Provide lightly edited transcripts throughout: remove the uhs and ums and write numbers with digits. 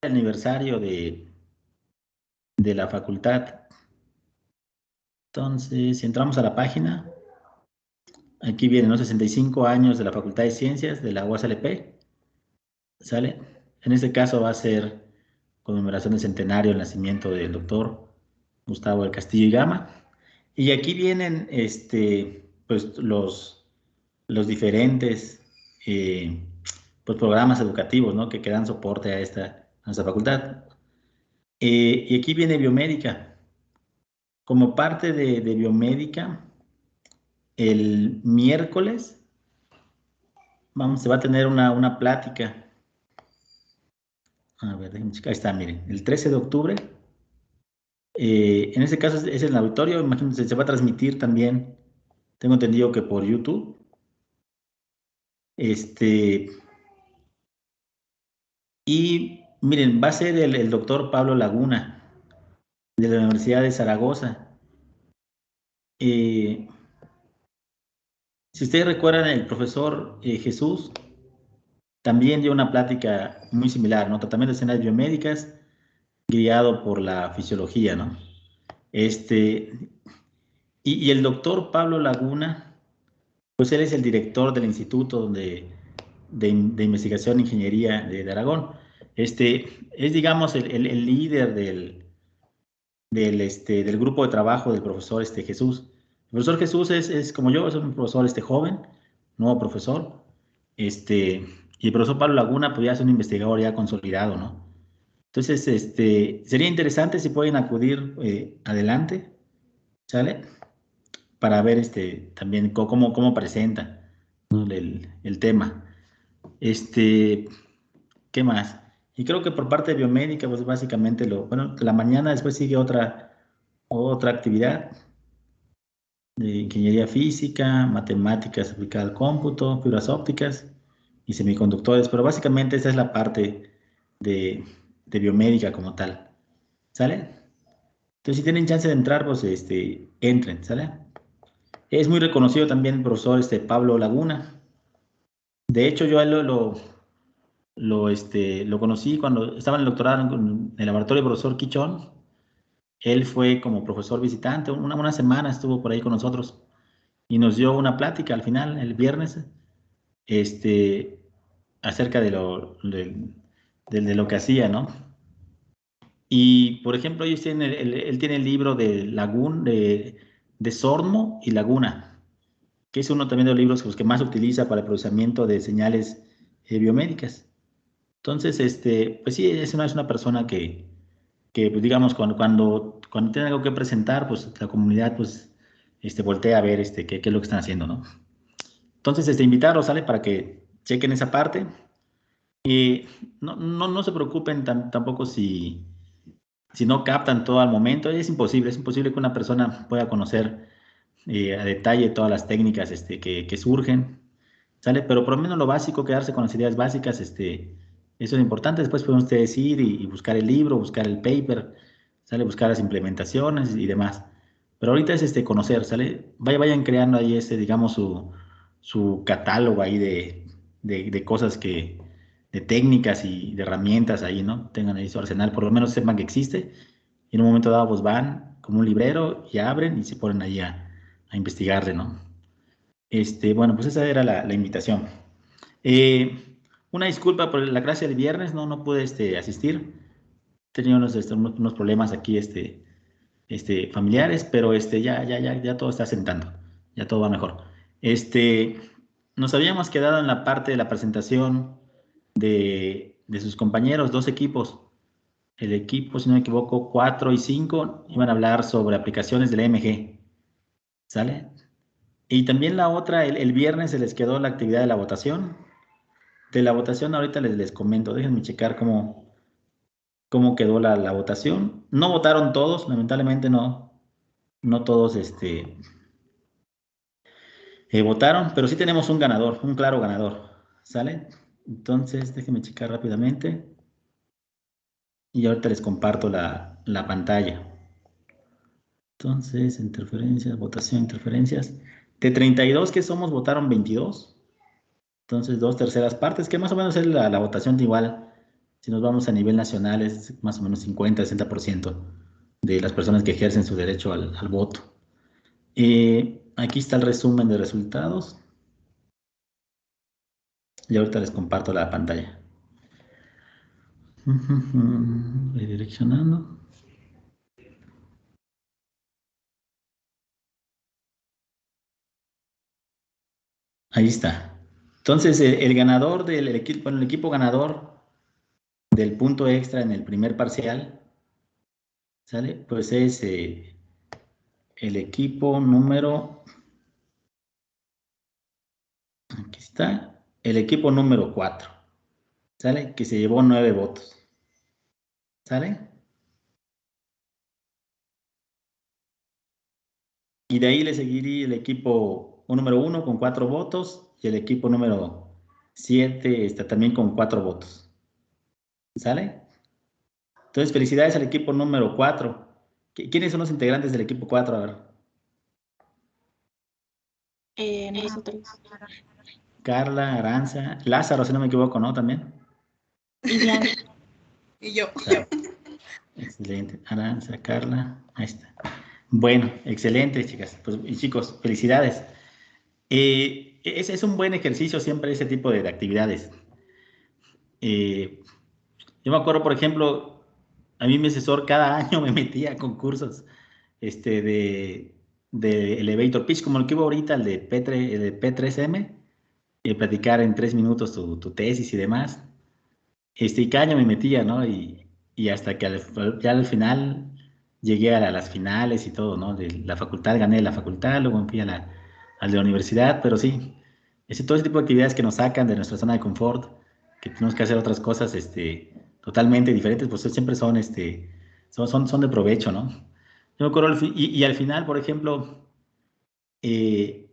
el aniversario de la facultad. Entonces, si entramos a la página, aquí vienen los 65 años de la Facultad de Ciencias de la UASLP, ¿sale? En este caso va a ser conmemoración del centenario del nacimiento del doctor Gustavo del Castillo y Gama. Y aquí vienen pues, los diferentes pues, programas educativos, ¿no? que dan soporte a nuestra facultad. Y aquí viene biomédica. Como parte de biomédica, el miércoles se va a tener una plática. A ver, déjenme checar. Ahí está, miren, el 13 de octubre. En este caso es en el auditorio, imagínense, se va a transmitir también, tengo entendido que por YouTube. Y miren, va a ser el doctor Pablo Laguna, de la Universidad de Zaragoza. Eh, si ustedes recuerdan, el profesor Jesús también dio una plática muy similar, ¿no? Tratamiento de escenas biomédicas guiado por la fisiología, ¿no? Y el doctor Pablo Laguna, pues él es el director del Instituto de Investigación e Ingeniería de Aragón. Es, digamos, el líder del grupo de trabajo del profesor Jesús. El profesor Jesús es como yo, es un profesor joven, nuevo profesor. Y el profesor Pablo Laguna, pues ya es un investigador ya consolidado, ¿no? Entonces, sería interesante si pueden acudir adelante, ¿sale? Para ver también cómo presenta, ¿no? el tema. ¿Qué más? Y creo que por parte de biomédica, pues básicamente bueno, la mañana después sigue otra actividad de ingeniería física, matemáticas aplicadas al cómputo, fibras ópticas y semiconductores, pero básicamente esa es la parte de, de biomédica como tal, ¿sale? Entonces, si tienen chance de entrar, pues entren, ¿sale? Es muy reconocido también el profesor Pablo Laguna. De hecho, yo a él lo conocí cuando estaba en el doctorado en el laboratorio del profesor Quichón. Él fue como profesor visitante, una semana estuvo por ahí con nosotros y nos dio una plática al final, el viernes, este, acerca de lo que hacía, ¿no? Y, por ejemplo, él tiene el libro de Sormo y Laguna, que es uno también de los libros que más utiliza para el procesamiento de señales biomédicas. Entonces, pues sí, es una persona que pues, digamos, cuando tiene algo que presentar, pues la comunidad, pues, voltea a ver qué es lo que están haciendo, ¿no? Entonces, invitarlos, ¿sale? Para que chequen esa parte. Y no se preocupen tampoco si no captan todo al momento. Es imposible que una persona pueda conocer a detalle todas las técnicas que surgen, ¿sale? Pero por lo menos lo básico, quedarse con las ideas básicas, eso es importante. Después pueden ustedes ir y buscar el libro, buscar el paper, ¿sale? Buscar las implementaciones y demás. Pero ahorita es conocer, ¿sale? Vayan creando ahí digamos, su catálogo ahí de cosas de técnicas y de herramientas ahí, ¿no? Tengan ahí su arsenal, por lo menos sepan que existe. Y en un momento dado, pues van como un librero y abren y se ponen ahí a investigarle, ¿no? Bueno, pues esa era la invitación. Una disculpa por la clase del viernes, no pude asistir. Tenía unos problemas aquí familiares, pero ya todo está sentando, ya todo va mejor. Este, Nos habíamos quedado en la parte de la presentación de sus compañeros, dos equipos. El equipo, si no me equivoco, 4 y 5 iban a hablar sobre aplicaciones del EMG, ¿sale? Y también la otra, el viernes se les quedó la actividad de la votación. De la votación ahorita les comento, déjenme checar cómo quedó la votación. No votaron todos, lamentablemente no todos votaron, pero sí tenemos un ganador, un claro ganador, ¿sale? Entonces, déjenme checar rápidamente y ahorita les comparto la pantalla. Entonces, interferencias, votación, interferencias. De 32 que somos, votaron 22. Entonces, 2/3 partes, que más o menos es la votación igual Si nos vamos a nivel nacional, es más o menos 50-60% de las personas que ejercen su derecho al voto. Aquí está el resumen de resultados. Y ahorita les comparto la pantalla. Redireccionando. Ahí está. Entonces, el ganador del equipo, bueno, el equipo ganador del punto extra en el primer parcial, ¿sale? Pues es el equipo número, aquí está, el equipo número 4, ¿sale? Que se llevó 9 votos, ¿sale? Y de ahí le seguiría el equipo número 1 con 4 votos y el equipo número 7 está también con 4 votos, ¿sale? Entonces, felicidades al equipo número 4. ¿Quiénes son los integrantes del equipo 4? A ver. Nosotros. Carla, Aranza, Lázaro, si no me equivoco, ¿no? También. Y Diana. Y yo. Excelente. Aranza, Carla, ahí está. Bueno, excelente, chicas. Pues, y chicos, felicidades. Es un buen ejercicio siempre ese tipo de actividades. Yo me acuerdo, por ejemplo, a mí mi asesor cada año me metía a concursos de elevator pitch, como el que hubo ahorita, el de P3M, platicar en 3 minutos tu tesis y demás. Y cada año me metía, ¿no? Y hasta que ya al final llegué a las finales y todo, ¿no? De la facultad, gané la facultad, luego me fui a la universidad, pero sí, todo ese tipo de actividades que nos sacan de nuestra zona de confort, que tenemos que hacer otras cosas, totalmente diferentes, pues siempre son de provecho, ¿no? Yo me acuerdo, y al final, por ejemplo, eh,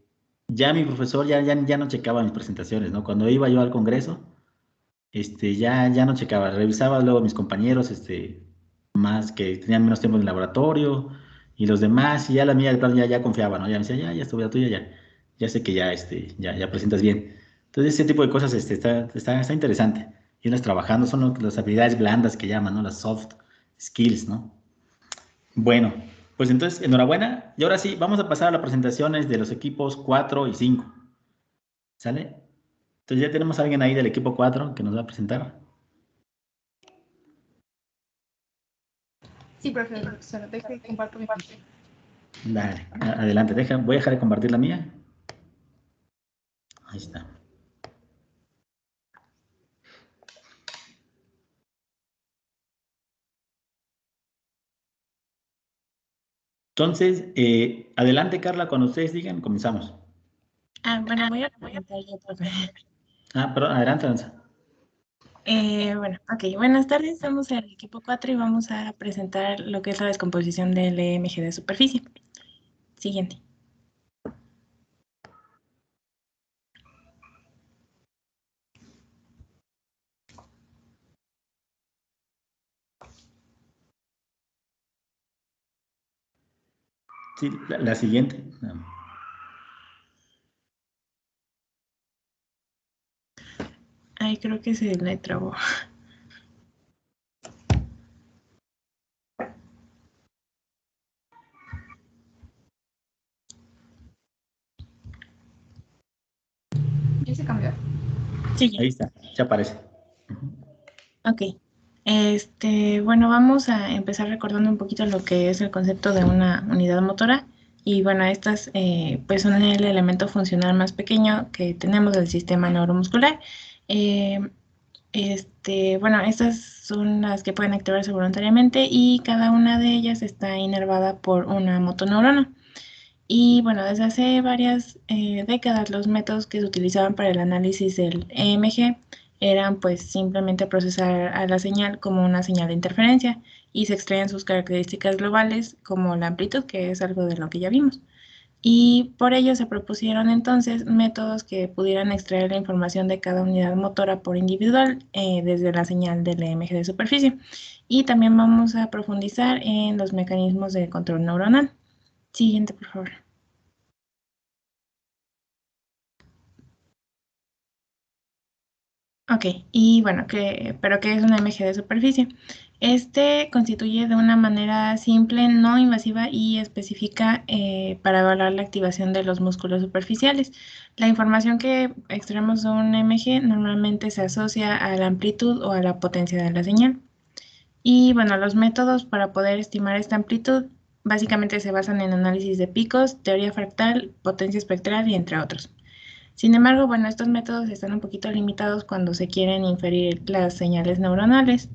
ya mi profesor ya no checaba mis presentaciones, ¿no? Cuando iba yo al congreso, ya no checaba, revisaba luego mis compañeros, más que tenían menos tiempo en el laboratorio y los demás, y ya la mía de plano ya confiaba, ¿no? Ya me decía, ya estuve la tuya, ya sé que ya presentas bien. Entonces, ese tipo de cosas, está interesante. Irlas trabajando, son las habilidades blandas que llaman, ¿no? Las soft skills, ¿no? Bueno, pues entonces, enhorabuena. Y ahora sí, vamos a pasar a las presentaciones de los equipos 4 y 5. ¿Sale? Entonces ya tenemos a alguien ahí del equipo 4 que nos va a presentar. Sí, profesor, deje que comparto mi pantalla. Dale, adelante, voy a dejar de compartir la mía. Ahí está. Entonces, adelante, Carla, cuando ustedes digan, comenzamos. Bueno, voy a presentar yo, profe. Perdón, adelante, Aranza. Bueno, ok. Buenas tardes. Somos el equipo 4 y vamos a presentar lo que es la descomposición del EMG de superficie. Siguiente. Sí, la siguiente. Ay, creo que se le trabó. ¿Ya se cambió? Sí, ya. Ahí está, ya aparece. Ok. Bueno, vamos a empezar recordando un poquito lo que es el concepto de una unidad motora. Y bueno, estas pues son el elemento funcional más pequeño que tenemos del sistema neuromuscular. Eh, bueno, estas son las que pueden activarse voluntariamente y cada una de ellas está inervada por una motoneurona. Y bueno, desde hace varias décadas los métodos que se utilizaban para el análisis del EMG eran pues simplemente procesar a la señal como una señal de interferencia y se extraían sus características globales como la amplitud, que es algo de lo que ya vimos. Y por ello se propusieron entonces métodos que pudieran extraer la información de cada unidad motora por individual desde la señal del EMG de superficie. Y también vamos a profundizar en los mecanismos de control neuronal. Siguiente, por favor. Ok, y bueno, ¿pero qué es una MG de superficie? Este constituye de una manera simple, no invasiva y específica para evaluar la activación de los músculos superficiales. La información que extraemos de un MG normalmente se asocia a la amplitud o a la potencia de la señal. Y bueno, los métodos para poder estimar esta amplitud básicamente se basan en análisis de picos, teoría fractal, potencia espectral y entre otros. Sin embargo, bueno, estos métodos están un poquito limitados cuando se quieren inferir las señales neuronales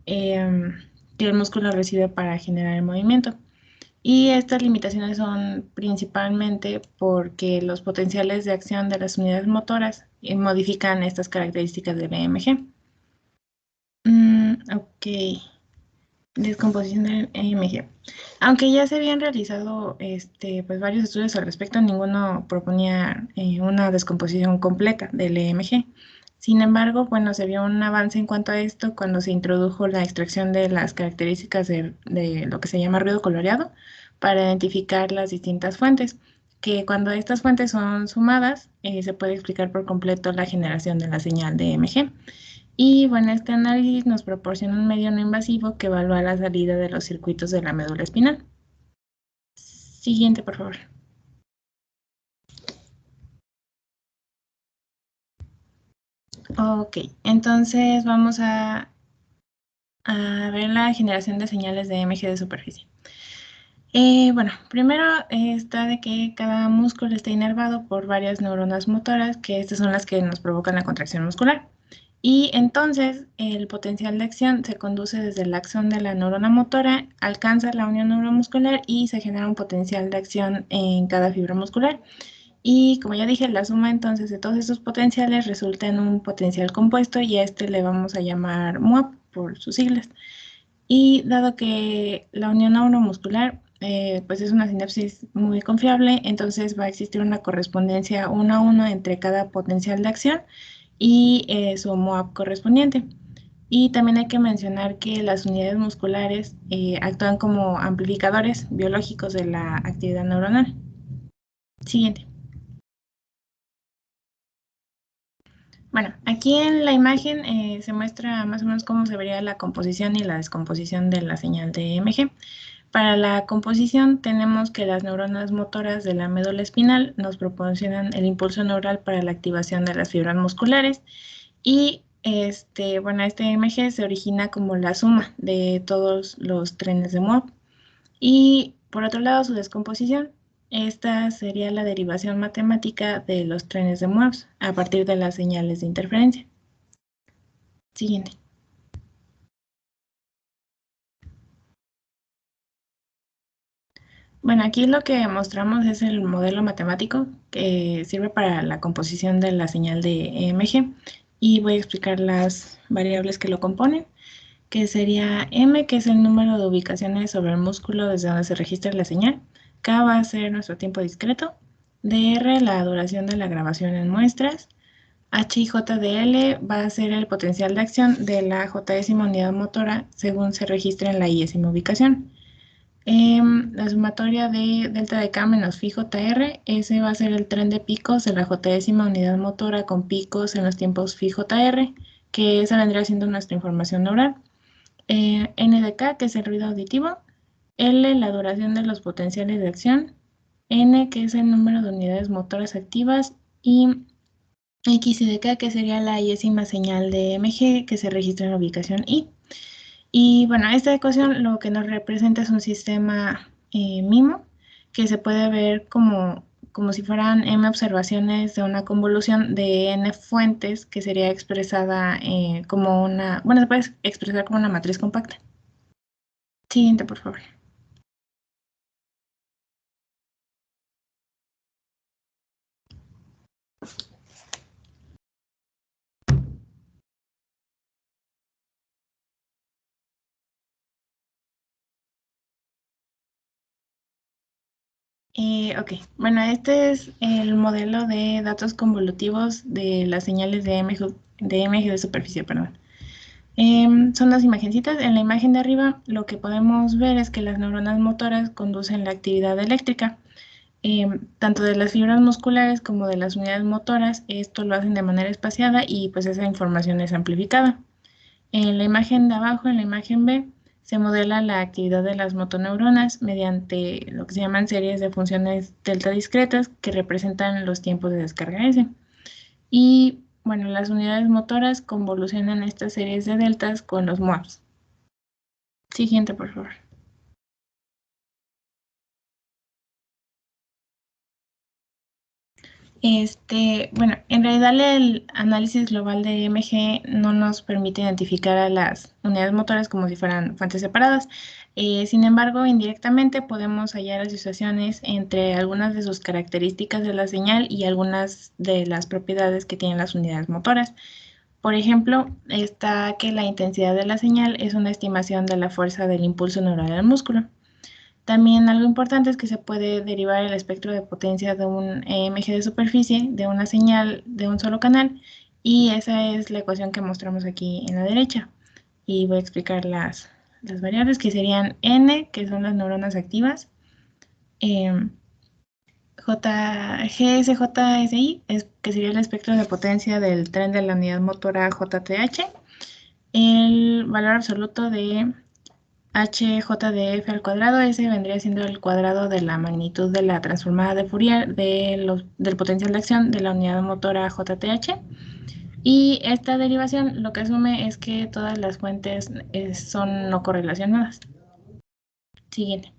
que el músculo recibe para generar el movimiento. Y estas limitaciones son principalmente porque los potenciales de acción de las unidades motoras modifican estas características del EMG. Ok. Descomposición del EMG. Aunque ya se habían realizado pues varios estudios al respecto, ninguno proponía una descomposición completa del EMG. Sin embargo, bueno, se vio un avance en cuanto a esto cuando se introdujo la extracción de las características de lo que se llama ruido coloreado para identificar las distintas fuentes, que cuando estas fuentes son sumadas, se puede explicar por completo la generación de la señal de EMG. Y bueno, este análisis nos proporciona un medio no invasivo que evalúa la salida de los circuitos de la médula espinal. Siguiente, por favor. Ok, entonces vamos a ver la generación de señales de EMG de superficie. Bueno, primero está de que cada músculo está inervado por varias neuronas motoras, que estas son las que nos provocan la contracción muscular. Y entonces el potencial de acción se conduce desde el axón de la neurona motora, alcanza la unión neuromuscular y se genera un potencial de acción en cada fibra muscular. Y como ya dije, la suma entonces de todos estos potenciales resulta en un potencial compuesto y a este le vamos a llamar MUAP por sus siglas. Y dado que la unión neuromuscular pues es una sinapsis muy confiable, entonces va a existir una correspondencia 1 a 1 entre cada potencial de acción y su MOAB correspondiente. Y también hay que mencionar que las unidades musculares actúan como amplificadores biológicos de la actividad neuronal. Siguiente. Bueno, aquí en la imagen se muestra más o menos cómo se vería la composición y la descomposición de la señal de EMG. Para la composición tenemos que las neuronas motoras de la médula espinal nos proporcionan el impulso neural para la activación de las fibras musculares y bueno, este EMG se origina como la suma de todos los trenes de Moore. Y por otro lado, su descomposición. Esta sería la derivación matemática de los trenes de Morse a partir de las señales de interferencia. Siguiente. Bueno, aquí lo que mostramos es el modelo matemático que sirve para la composición de la señal de EMG y voy a explicar las variables que lo componen, que sería M, que es el número de ubicaciones sobre el músculo desde donde se registra la señal, K va a ser nuestro tiempo discreto, DR la duración de la grabación en muestras, H y J de L va a ser el potencial de acción de la J-ésima unidad motora según se registra en la I-ésima ubicación. La sumatoria de delta de K menos phi JR, ese va a ser el tren de picos de la J-ésima unidad motora con picos en los tiempos phi JR, que esa vendría siendo nuestra información neural. N de K, que es el ruido auditivo, L, la duración de los potenciales de acción, N, que es el número de unidades motoras activas, y X y de K, que sería la I-ésima señal de MG que se registra en la ubicación I. Y bueno, esta ecuación lo que nos representa es un sistema MIMO, que se puede ver como si fueran M observaciones de una convolución de N fuentes, que sería expresada como una, bueno, se puede expresar como una matriz compacta. Siguiente, por favor. Ok, bueno, este es el modelo de datos convolutivos de las señales de MG de superficie, perdón. Son dos imagencitas. En la imagen de arriba lo que podemos ver es que las neuronas motoras conducen la actividad eléctrica. tanto de las fibras musculares como de las unidades motoras. Esto lo hacen de manera espaciada y pues esa información es amplificada. En la imagen de abajo, en la imagen B, se modela la actividad de las motoneuronas mediante lo que se llaman series de funciones delta discretas que representan los tiempos de descarga S. Y bueno, las unidades motoras convolucionan estas series de deltas con los MUAPs. Siguiente, por favor. Bueno, en realidad el análisis global de EMG no nos permite identificar a las unidades motoras como si fueran fuentes separadas. Sin embargo, indirectamente podemos hallar asociaciones entre algunas de sus características de la señal y algunas de las propiedades que tienen las unidades motoras. Por ejemplo, está que la intensidad de la señal es una estimación de la fuerza del impulso neural al músculo. También algo importante es que se puede derivar el espectro de potencia de un EMG de superficie de una señal de un solo canal, y esa es la ecuación que mostramos aquí en la derecha. Y voy a explicar las variables que serían N, que son las neuronas activas, GSJSI, que sería el espectro de potencia del tren de la unidad motora JTH, el valor absoluto de HJDF al cuadrado. Ese vendría siendo el cuadrado de la magnitud de la transformada de Fourier del potencial de acción de la unidad motora JTH. Y esta derivación lo que asume es que todas las fuentes son no correlacionadas. Siguiente.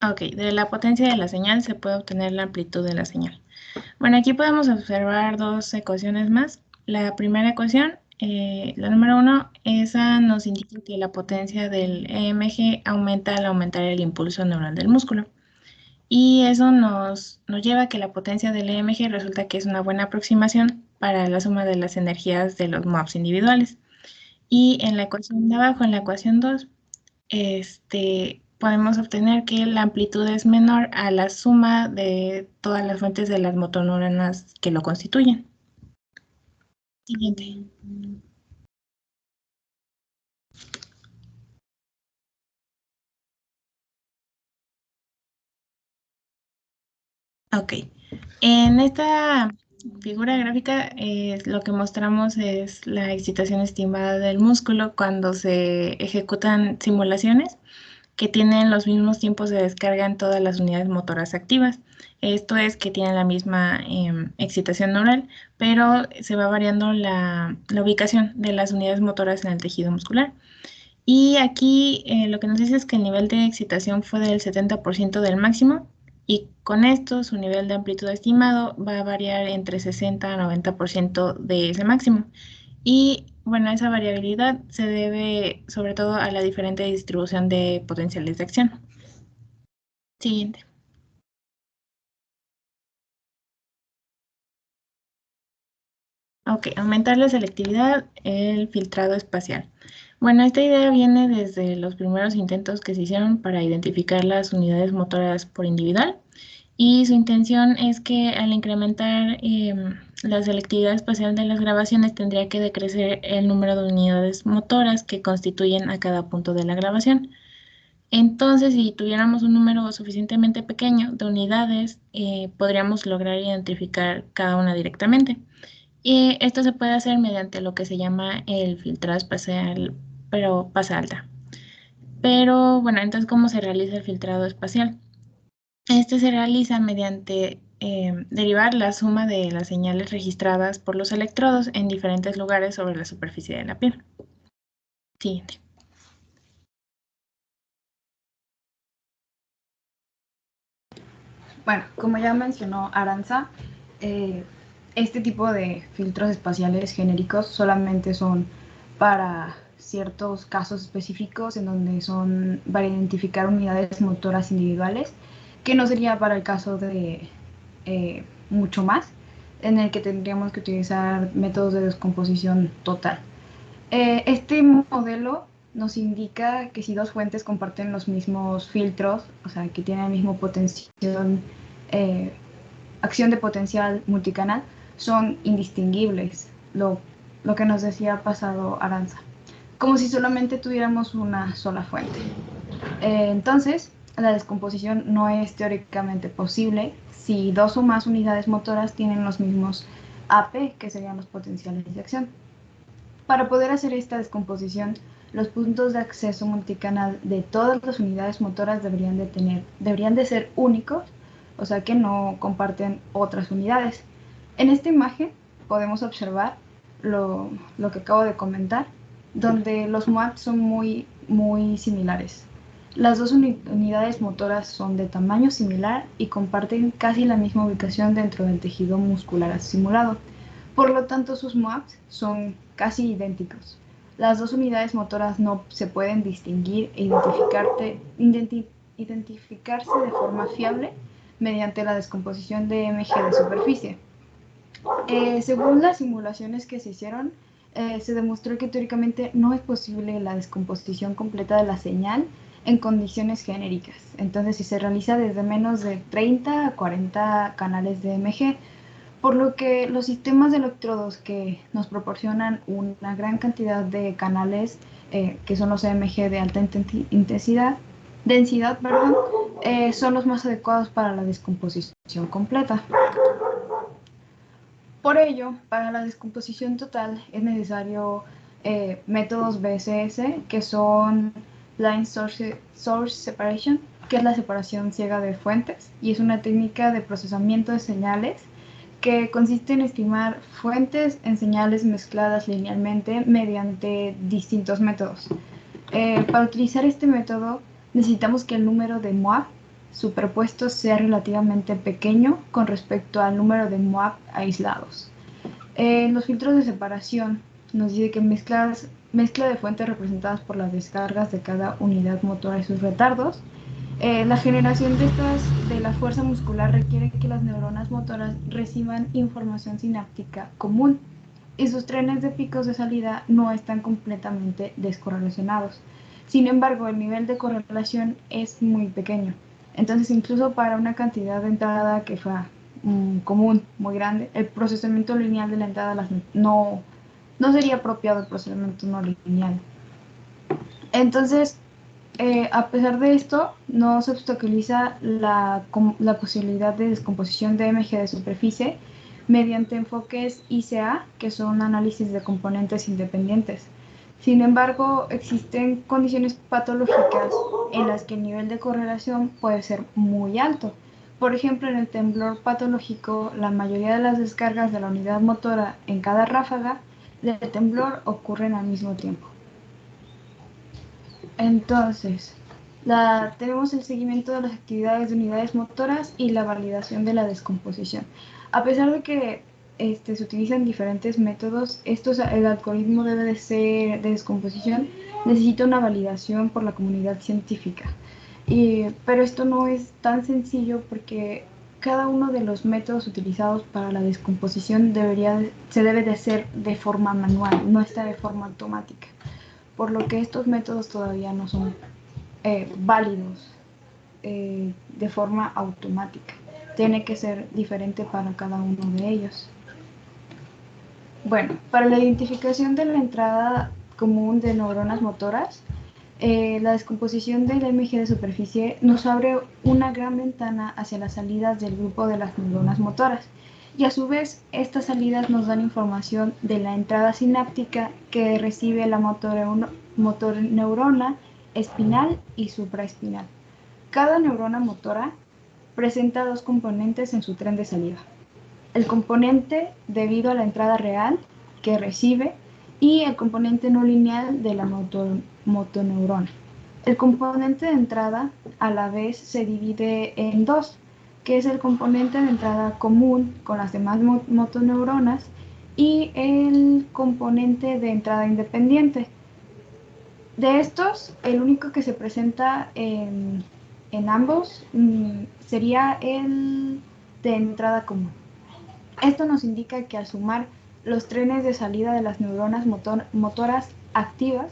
Ok, de la potencia de la señal se puede obtener la amplitud de la señal. Bueno, aquí podemos observar dos ecuaciones más. La primera ecuación, la número 1, esa nos indica que la potencia del EMG aumenta al aumentar el impulso neural del músculo. Y eso nos lleva a que la potencia del EMG resulta que es una buena aproximación para la suma de las energías de los MUAPs individuales. Y en la ecuación de abajo, en la ecuación 2, podemos obtener que la amplitud es menor a la suma de todas las fuentes de las motoneuronas que lo constituyen. Siguiente. Ok. En esta figura gráfica lo que mostramos es la excitación estimada del músculo cuando se ejecutan simulaciones que tienen los mismos tiempos de descarga en todas las unidades motoras activas. Esto es que tienen la misma excitación neural, pero se va variando la ubicación de las unidades motoras en el tejido muscular. Y aquí lo que nos dice es que el nivel de excitación fue del 70% del máximo, y con esto su nivel de amplitud estimado va a variar entre 60 a 90% de ese máximo. Y bueno, esa variabilidad se debe sobre todo a la diferente distribución de potenciales de acción. Siguiente. Ok, aumentar la selectividad, el filtrado espacial. Bueno, esta idea viene desde los primeros intentos que se hicieron para identificar las unidades motoras por individual, y su intención es que al incrementar la selectividad espacial de las grabaciones tendría que decrecer el número de unidades motoras que constituyen a cada punto de la grabación. Entonces, si tuviéramos un número suficientemente pequeño de unidades, podríamos lograr identificar cada una directamente. Y esto se puede hacer mediante lo que se llama el filtrado espacial, pero pasa alta. Pero bueno, entonces, ¿cómo se realiza el filtrado espacial? Este se realiza mediante derivar la suma de las señales registradas por los electrodos en diferentes lugares sobre la superficie de la piel. Siguiente. Bueno, como ya mencionó Aranza, este tipo de filtros espaciales genéricos solamente son para ciertos casos específicos en donde son para identificar unidades motoras individuales, que no sería para el caso de mucho más, en el que tendríamos que utilizar métodos de descomposición total. Este modelo nos indica que si dos fuentes comparten los mismos filtros, o sea, que tienen el mismo potencial, acción de potencial multicanal, son indistinguibles, lo que nos decía pasado Aranza. como si solamente tuviéramos una sola fuente. Entonces, la descomposición no es teóricamente posible si dos o más unidades motoras tienen los mismos AP, que serían los potenciales de acción. Para poder hacer esta descomposición, los puntos de acceso multicanal de todas las unidades motoras deberían de ser únicos, o sea que no comparten otras unidades. En esta imagen podemos observar lo que acabo de comentar, donde los MOAC son muy similares. Las dos unidades motoras son de tamaño similar y comparten casi la misma ubicación dentro del tejido muscular simulado. Por lo tanto, sus MOACs son casi idénticos. Las dos unidades motoras no se pueden distinguir e identificarse de forma fiable mediante la descomposición de MG de superficie. Según las simulaciones que se hicieron, se demostró que teóricamente no es posible la descomposición completa de la señal en condiciones genéricas. Entonces, si se realiza desde menos de 30 a 40 canales de MG, por lo que los sistemas de electrodos que nos proporcionan una gran cantidad de canales, que son los EMG de alta densidad, son los más adecuados para la descomposición completa. Por ello, para la descomposición total es necesario métodos BSS, que son Blind Source Separation, que es la separación ciega de fuentes, y es una técnica de procesamiento de señales que consiste en estimar fuentes en señales mezcladas linealmente mediante distintos métodos. Para utilizar este método necesitamos que el número de MOAC superpuestos sea relativamente pequeño con respecto al número de MOAC aislados. Los filtros de separación nos dice que mezcla de fuentes representadas por las descargas de cada unidad motora y sus retardos. La generación de la fuerza muscular requiere que las neuronas motoras reciban información sináptica común y sus trenes de picos de salida no están completamente descorrelacionados. Sin embargo, el nivel de correlación es muy pequeño. Entonces, incluso para una cantidad de entrada que fue común, muy grande, el procesamiento lineal de la entrada no sería apropiado el procesamiento no lineal. Entonces, a pesar de esto, no se obstaculiza la posibilidad de descomposición de MG de superficie mediante enfoques ICA, que son análisis de componentes independientes. Sin embargo, existen condiciones patológicas en las que el nivel de correlación puede ser muy alto. Por ejemplo, en el temblor patológico, la mayoría de las descargas de la unidad motora en cada ráfaga del temblor ocurren al mismo tiempo. Entonces, tenemos el seguimiento de las actividades de unidades motoras y la validación de la descomposición. A pesar de que se utilizan diferentes métodos, el algoritmo de descomposición necesita una validación por la comunidad científica. Pero esto no es tan sencillo porque cada uno de los métodos utilizados para la descomposición se debe de hacer de forma manual, no está de forma automática, por lo que estos métodos todavía no son válidos de forma automática. Tiene que ser diferente para cada uno de ellos. Bueno, para la identificación de la entrada común de neuronas motoras, la descomposición del MG de superficie nos abre una gran ventana hacia las salidas del grupo de las neuronas motoras, y a su vez estas salidas nos dan información de la entrada sináptica que recibe la motoneurona espinal y supraespinal. Cada neurona motora presenta dos componentes en su tren de salida: el componente debido a la entrada real que recibe y el componente no lineal de la motoneurona. El componente de entrada a la vez se divide en dos, que es el componente de entrada común con las demás motoneuronas y el componente de entrada independiente. De estos, el único que se presenta en ambos sería el de entrada común. Esto nos indica que al sumar los trenes de salida de las neuronas motoras activas,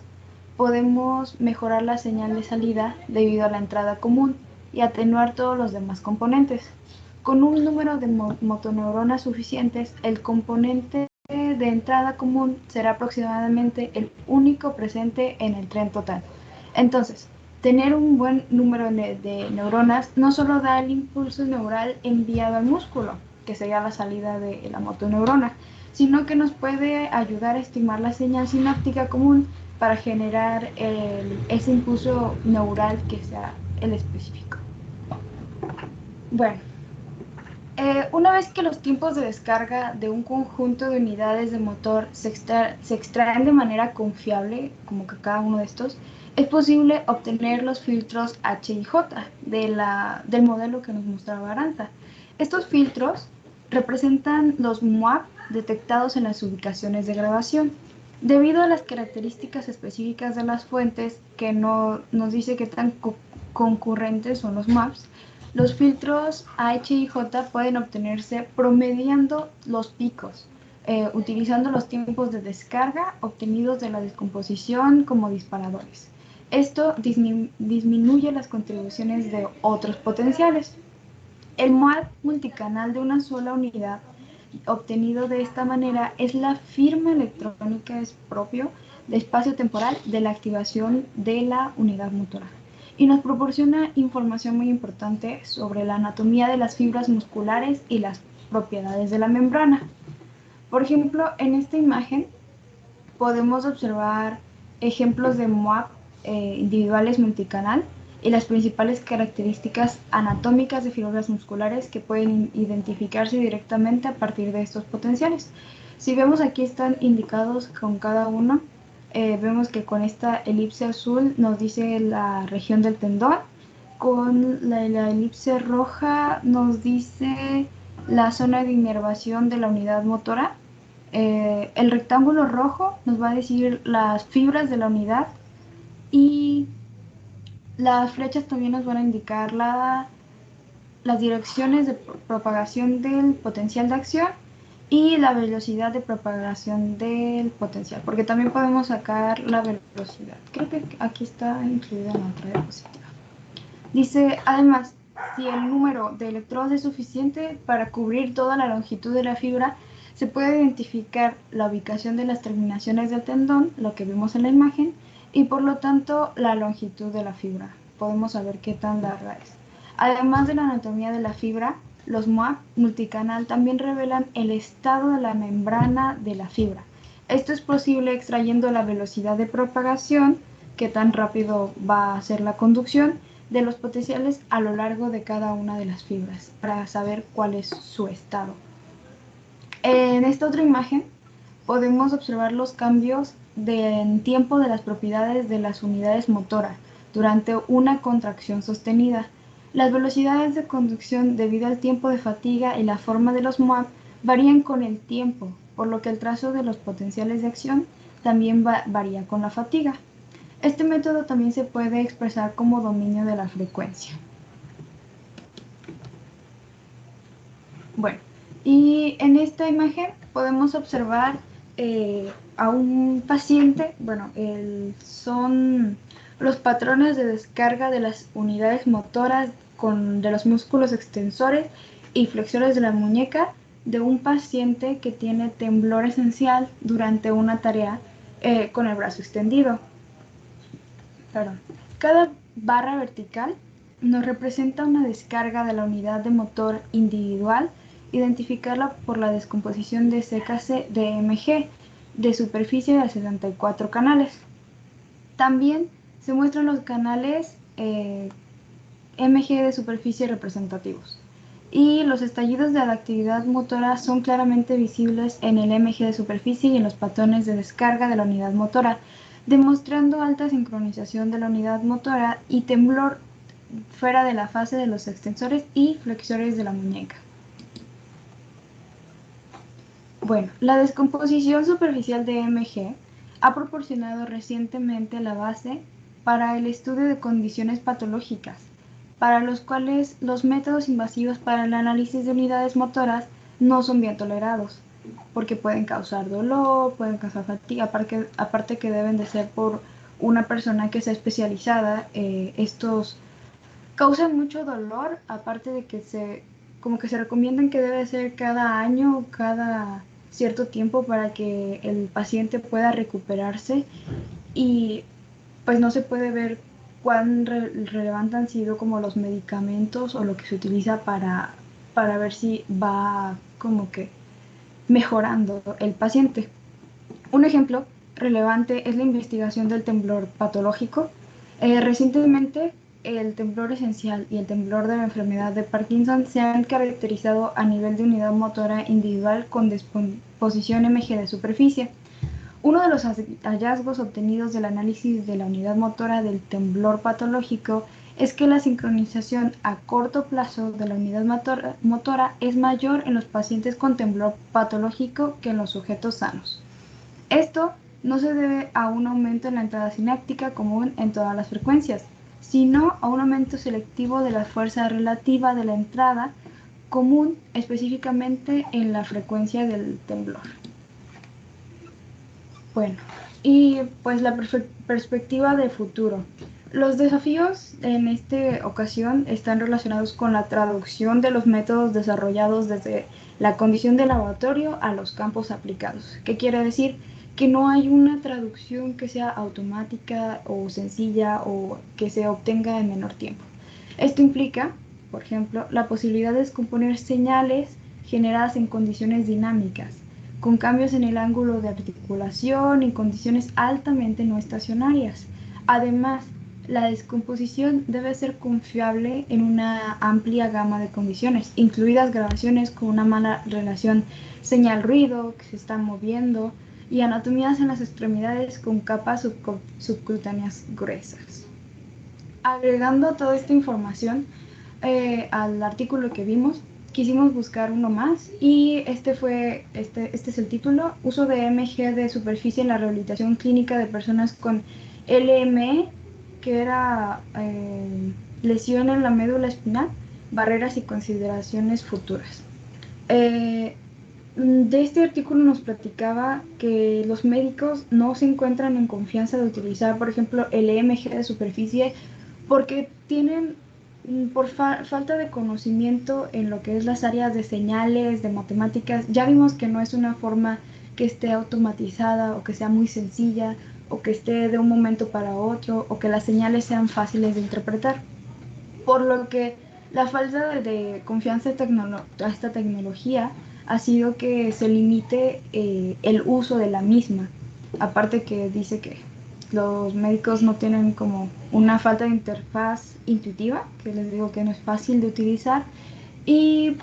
podemos mejorar la señal de salida debido a la entrada común y atenuar todos los demás componentes. Con un número de motoneuronas suficientes, el componente de entrada común será aproximadamente el único presente en el tren total. Entonces, tener un buen número de neuronas no solo da el impulso neural enviado al músculo, que sería la salida de la motoneurona, sino que nos puede ayudar a estimar la señal sináptica común para generar ese impulso neural que sea el específico. Bueno, una vez que los tiempos de descarga de un conjunto de unidades de motor se extraen de manera confiable, como que cada uno de estos, es posible obtener los filtros H y J del modelo que nos mostraba Arantxa. Estos filtros representan los MUAP detectados en las ubicaciones de grabación. Debido a las características específicas de las fuentes, que no nos dice qué tan concurrentes son los MUAPs, los filtros H y J pueden obtenerse promediando los picos, utilizando los tiempos de descarga obtenidos de la descomposición como disparadores. Esto disminuye las contribuciones de otros potenciales. El MUAP multicanal de una sola unidad obtenido de esta manera es la firma electrónica propio de espacio temporal de la activación de la unidad motora y nos proporciona información muy importante sobre la anatomía de las fibras musculares y las propiedades de la membrana. Por ejemplo, en esta imagen podemos observar ejemplos de MUAP individuales multicanal y las principales características anatómicas de fibras musculares que pueden identificarse directamente a partir de estos potenciales. Si vemos aquí están indicados con cada uno. Vemos que con esta elipse azul nos dice la región del tendón, con la elipse roja nos dice la zona de inervación de la unidad motora. El rectángulo rojo nos va a decir las fibras de la unidad y las flechas también nos van a indicar las direcciones de propagación del potencial de acción y la velocidad de propagación del potencial, porque también podemos sacar la velocidad. Creo que aquí está incluida en la otra diapositiva. Dice, además, si el número de electrodos es suficiente para cubrir toda la longitud de la fibra, se puede identificar la ubicación de las terminaciones del tendón, lo que vimos en la imagen, y por lo tanto la longitud de la fibra. Podemos saber qué tan larga es. Además de la anatomía de la fibra, los MUAP multicanal también revelan el estado de la membrana de la fibra. Esto es posible extrayendo la velocidad de propagación, qué tan rápido va a ser la conducción, de los potenciales a lo largo de cada una de las fibras, para saber cuál es su estado. En esta otra imagen podemos observar los cambios en tiempo de las propiedades de las unidades motoras durante una contracción sostenida. Las velocidades de conducción debido al tiempo de fatiga y la forma de los MUAP varían con el tiempo, por lo que el trazo de los potenciales de acción también varía con la fatiga. Este método también se puede expresar como dominio de la frecuencia. Bueno, y en esta imagen podemos observar a un paciente, son los patrones de descarga de las unidades motoras de los músculos extensores y flexores de la muñeca de un paciente que tiene temblor esencial durante una tarea con el brazo extendido. Cada barra vertical nos representa una descarga de la unidad de motor individual, identificarla por la descomposición de CKC-DMG de superficie de 74 canales. También se muestran los canales MG de superficie representativos. Y los estallidos de la actividad motora son claramente visibles en el MG de superficie y en los patrones de descarga de la unidad motora, demostrando alta sincronización de la unidad motora y temblor fuera de la fase de los extensores y flexores de la muñeca. Bueno, la descomposición superficial de MG ha proporcionado recientemente la base para el estudio de condiciones patológicas, para los cuales los métodos invasivos para el análisis de unidades motoras no son bien tolerados, porque pueden causar dolor, pueden causar fatiga, aparte que deben de ser por una persona que sea especializada. Estos causan mucho dolor, aparte de que se recomiendan que debe ser cada año, cada cierto tiempo para que el paciente pueda recuperarse y pues no se puede ver cuán relevantes han sido como los medicamentos o lo que se utiliza para ver si va como que mejorando el paciente. Un ejemplo relevante es la investigación del temblor patológico. Recientemente, el temblor esencial y el temblor de la enfermedad de Parkinson se han caracterizado a nivel de unidad motora individual con descomposición MG de superficie. Uno de los hallazgos obtenidos del análisis de la unidad motora del temblor patológico es que la sincronización a corto plazo de la unidad motora es mayor en los pacientes con temblor patológico que en los sujetos sanos. Esto no se debe a un aumento en la entrada sináptica común en todas las frecuencias, sino a un aumento selectivo de la fuerza relativa de la entrada común, específicamente en la frecuencia del temblor. Bueno, y pues la perspectiva de futuro. Los desafíos en esta ocasión están relacionados con la traducción de los métodos desarrollados desde la condición de laboratorio a los campos aplicados. ¿Qué quiere decir? Que no hay una traducción que sea automática o sencilla o que se obtenga en menor tiempo. Esto implica, por ejemplo, la posibilidad de descomponer señales generadas en condiciones dinámicas, con cambios en el ángulo de articulación y condiciones altamente no estacionarias. Además, la descomposición debe ser confiable en una amplia gama de condiciones, incluidas grabaciones con una mala relación señal-ruido, que se están moviendo, y anatomías en las extremidades con capas subcutáneas gruesas. Agregando toda esta información al artículo que vimos, quisimos buscar uno más y este es el título: Uso de MG de superficie en la rehabilitación clínica de personas con LME, que era lesión en la médula espinal, barreras y consideraciones futuras. De este artículo nos platicaba que los médicos no se encuentran en confianza de utilizar, por ejemplo, el EMG de superficie porque tienen, por falta de conocimiento en lo que es las áreas de señales, de matemáticas. Ya vimos que no es una forma que esté automatizada o que sea muy sencilla o que esté de un momento para otro o que las señales sean fáciles de interpretar. Por lo que la falta de confianza a esta tecnología ha sido que se limite el uso de la misma. Aparte que dice que los médicos no tienen como una falta de interfaz intuitiva, que les digo que no es fácil de utilizar, y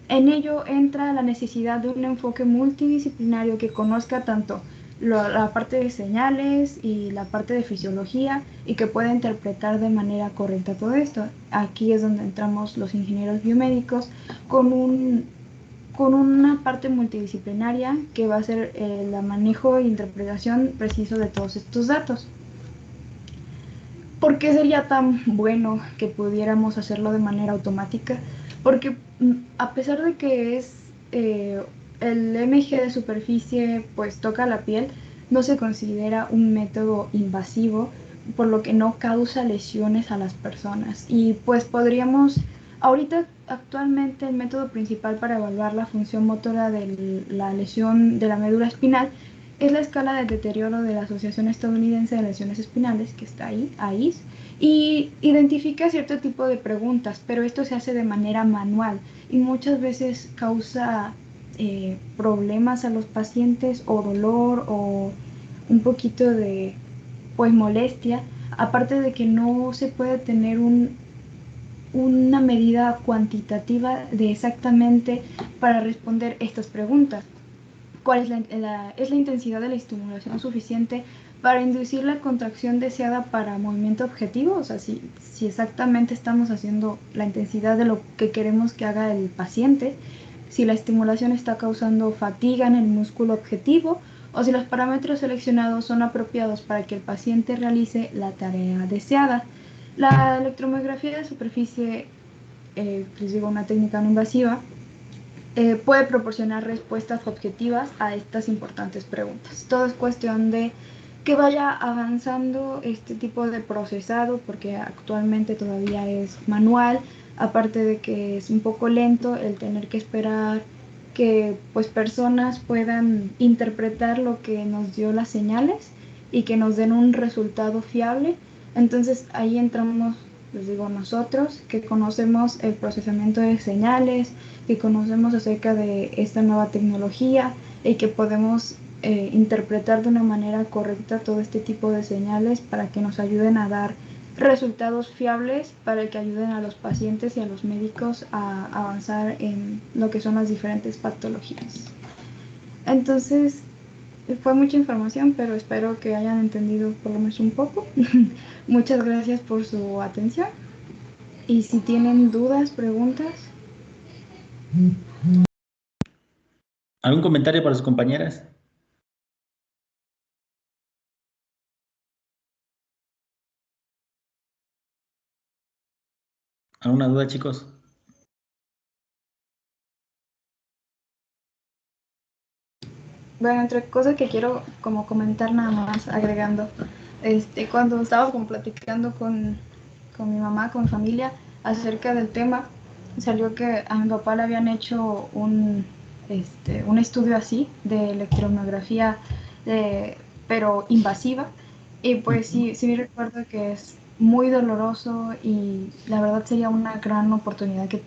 en ello entra la necesidad de un enfoque multidisciplinario que conozca tanto la parte de señales y la parte de fisiología y que pueda interpretar de manera correcta todo esto. Aquí es donde entramos los ingenieros biomédicos con una parte multidisciplinaria que va a ser el manejo e interpretación preciso de todos estos datos. ¿Por qué sería tan bueno que pudiéramos hacerlo de manera automática? Porque a pesar de que es el MG de superficie pues toca la piel, no se considera un método invasivo, por lo que no causa lesiones a las personas. Y pues podríamos, ahorita actualmente el método principal para evaluar la función motora de la lesión de la médula espinal es la escala de deterioro de la Asociación Estadounidense de Lesiones Espinales, que está ahí, AIS, y identifica cierto tipo de preguntas, pero esto se hace de manera manual y muchas veces causa problemas a los pacientes o dolor o un poquito de pues molestia, aparte de que no se puede tener una medida cuantitativa de exactamente para responder estas preguntas. ¿Cuál es la intensidad de la estimulación suficiente para inducir la contracción deseada para movimiento objetivo? O sea, si exactamente estamos haciendo la intensidad de lo que queremos que haga el paciente, si la estimulación está causando fatiga en el músculo objetivo o si los parámetros seleccionados son apropiados para que el paciente realice la tarea deseada. La electromiografía de superficie, les digo, una técnica no invasiva, puede proporcionar respuestas objetivas a estas importantes preguntas. Todo es cuestión de que vaya avanzando este tipo de procesado, porque actualmente todavía es manual, aparte de que es un poco lento el tener que esperar que pues personas puedan interpretar lo que nos dio las señales y que nos den un resultado fiable. Entonces ahí entramos, les digo, nosotros que conocemos el procesamiento de señales, que conocemos acerca de esta nueva tecnología y que podemos interpretar de una manera correcta todo este tipo de señales para que nos ayuden a dar resultados fiables, para que ayuden a los pacientes y a los médicos a avanzar en lo que son las diferentes patologías. Entonces, fue mucha información, pero espero que hayan entendido por lo menos un poco. Muchas gracias por su atención. Y si tienen dudas, preguntas. ¿Algún comentario para sus compañeras? ¿Alguna duda, chicos? Bueno, entre cosas que quiero como comentar nada más, agregando, cuando estaba como platicando con mi mamá, con mi familia, acerca del tema, salió que a mi papá le habían hecho un estudio así de electromiografía, pero invasiva, y pues sí recuerdo que es muy doloroso y la verdad sería una gran oportunidad que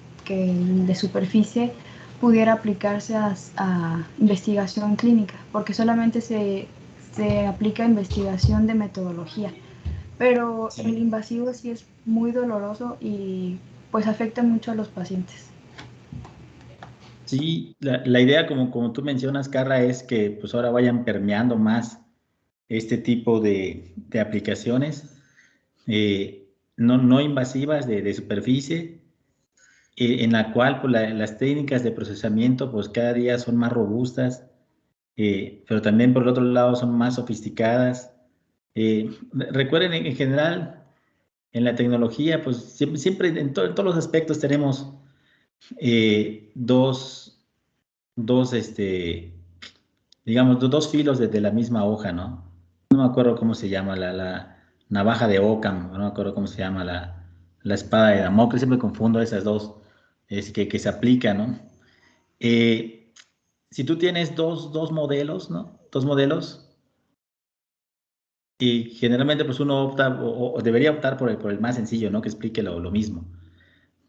el de superficie pudiera aplicarse a investigación clínica, porque solamente se aplica investigación de metodología. Pero Sí. el invasivo sí es muy doloroso y pues afecta mucho a los pacientes. Sí, la idea, como tú mencionas, Carla, es que pues ahora vayan permeando más este tipo de aplicaciones no invasivas de superficie, en la cual pues, las técnicas de procesamiento pues cada día son más robustas, pero también por el otro lado son más sofisticadas. Recuerden, en general, en la tecnología, pues siempre en todos los aspectos tenemos dos, digamos, dos filos de la misma hoja, ¿no? No me acuerdo cómo se llama, la navaja de Occam, no me acuerdo cómo se llama, la espada de Damocles, siempre confundo esas dos que se aplican, ¿no? Eh, si tú tienes dos modelos, ¿no? Dos modelos, y generalmente pues uno opta o debería optar por el más sencillo, ¿no? Que explique lo mismo.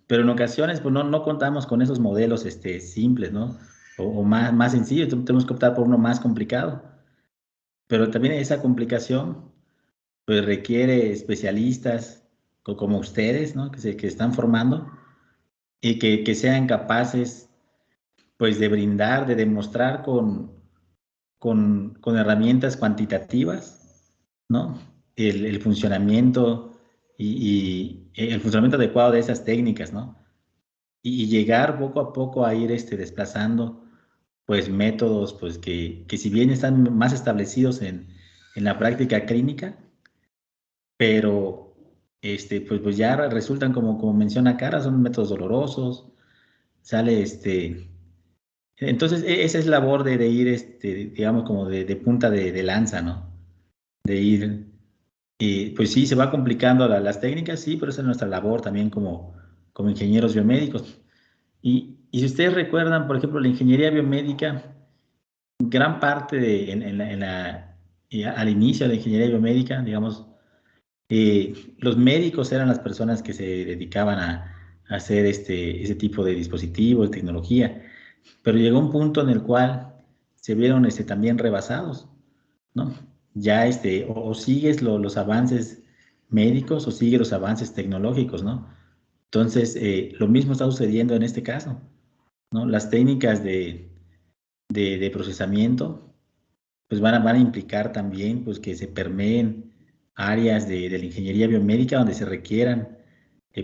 Pero en ocasiones pues no contamos con esos modelos simples, ¿no? O más sencillos, tenemos que optar por uno más complicado. Pero también esa complicación pues requiere especialistas como ustedes, ¿no? Que están formando y que sean capaces pues de brindar, de demostrar con herramientas cuantitativas, ¿no? El funcionamiento y el funcionamiento adecuado de esas técnicas, ¿no? Y llegar poco a poco a ir desplazando pues métodos pues que si bien están más establecidos en la práctica clínica, pero pues ya resultan como menciona Cara, son métodos dolorosos, sale entonces esa es labor de ir digamos como de punta de lanza, ¿no? De ir, pues sí, se va complicando las técnicas, sí, pero esa es nuestra labor también como ingenieros biomédicos. Y si ustedes recuerdan, por ejemplo, la ingeniería biomédica, gran parte al inicio de la ingeniería biomédica, digamos, los médicos eran las personas que se dedicaban a hacer ese tipo de dispositivos, de tecnología, pero llegó un punto en el cual se vieron también rebasados, ¿no? Ya o sigues los avances médicos o sigues los avances tecnológicos, ¿no? Entonces, lo mismo está sucediendo en este caso, ¿no? Las técnicas de procesamiento pues van a implicar también pues, que se permeen áreas de la ingeniería biomédica donde se requieran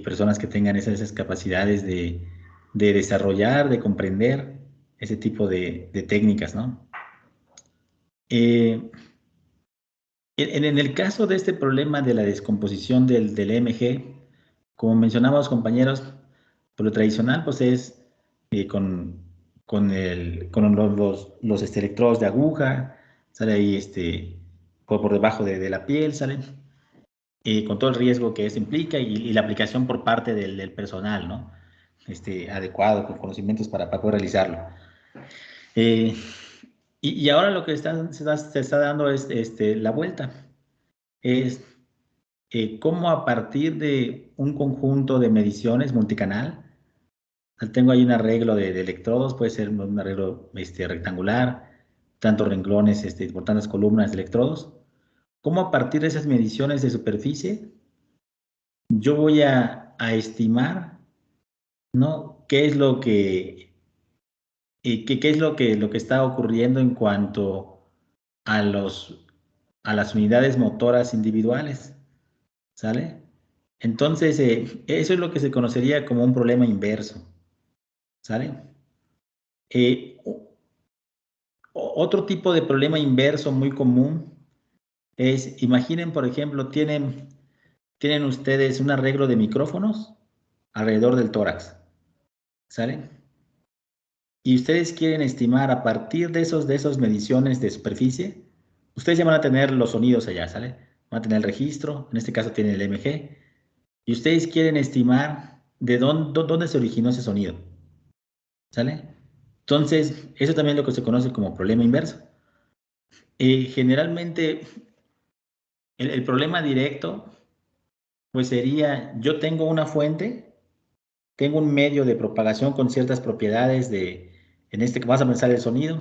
personas que tengan esas capacidades de desarrollar, de comprender ese tipo de técnicas, ¿no? En el caso de este problema de la descomposición del MG, como mencionamos compañeros, por lo tradicional pues es con los electrodos de aguja, sale ahí por debajo de la piel, salen, con todo el riesgo que eso implica y la aplicación por parte del personal, ¿no? Adecuado, con conocimientos para poder realizarlo. Y ahora lo que se está dando es la vuelta. Es cómo a partir de un conjunto de mediciones multicanal, tengo ahí un arreglo de electrodos, puede ser un arreglo rectangular, tantos renglones por tantas columnas de electrodos. Cómo a partir de esas mediciones de superficie, yo voy a estimar, ¿no? ¿Qué es lo que, qué es lo que está ocurriendo en cuanto a a las unidades motoras individuales? ¿Sale? Entonces, eso es lo que se conocería como un problema inverso. ¿Sale? Otro tipo de problema inverso muy común es, imaginen, por ejemplo, tienen ustedes un arreglo de micrófonos alrededor del tórax. ¿Sale? Y ustedes quieren estimar a partir de esas mediciones de superficie, ustedes ya van a tener los sonidos allá, ¿sale? Van a tener el registro, en este caso tienen el MG, y ustedes quieren estimar de dónde se originó ese sonido, ¿sale? Entonces, eso también es lo que se conoce como problema inverso. Generalmente, el problema directo, pues sería, yo tengo una fuente, tengo un medio de propagación con ciertas propiedades en este que vas a pensar el sonido,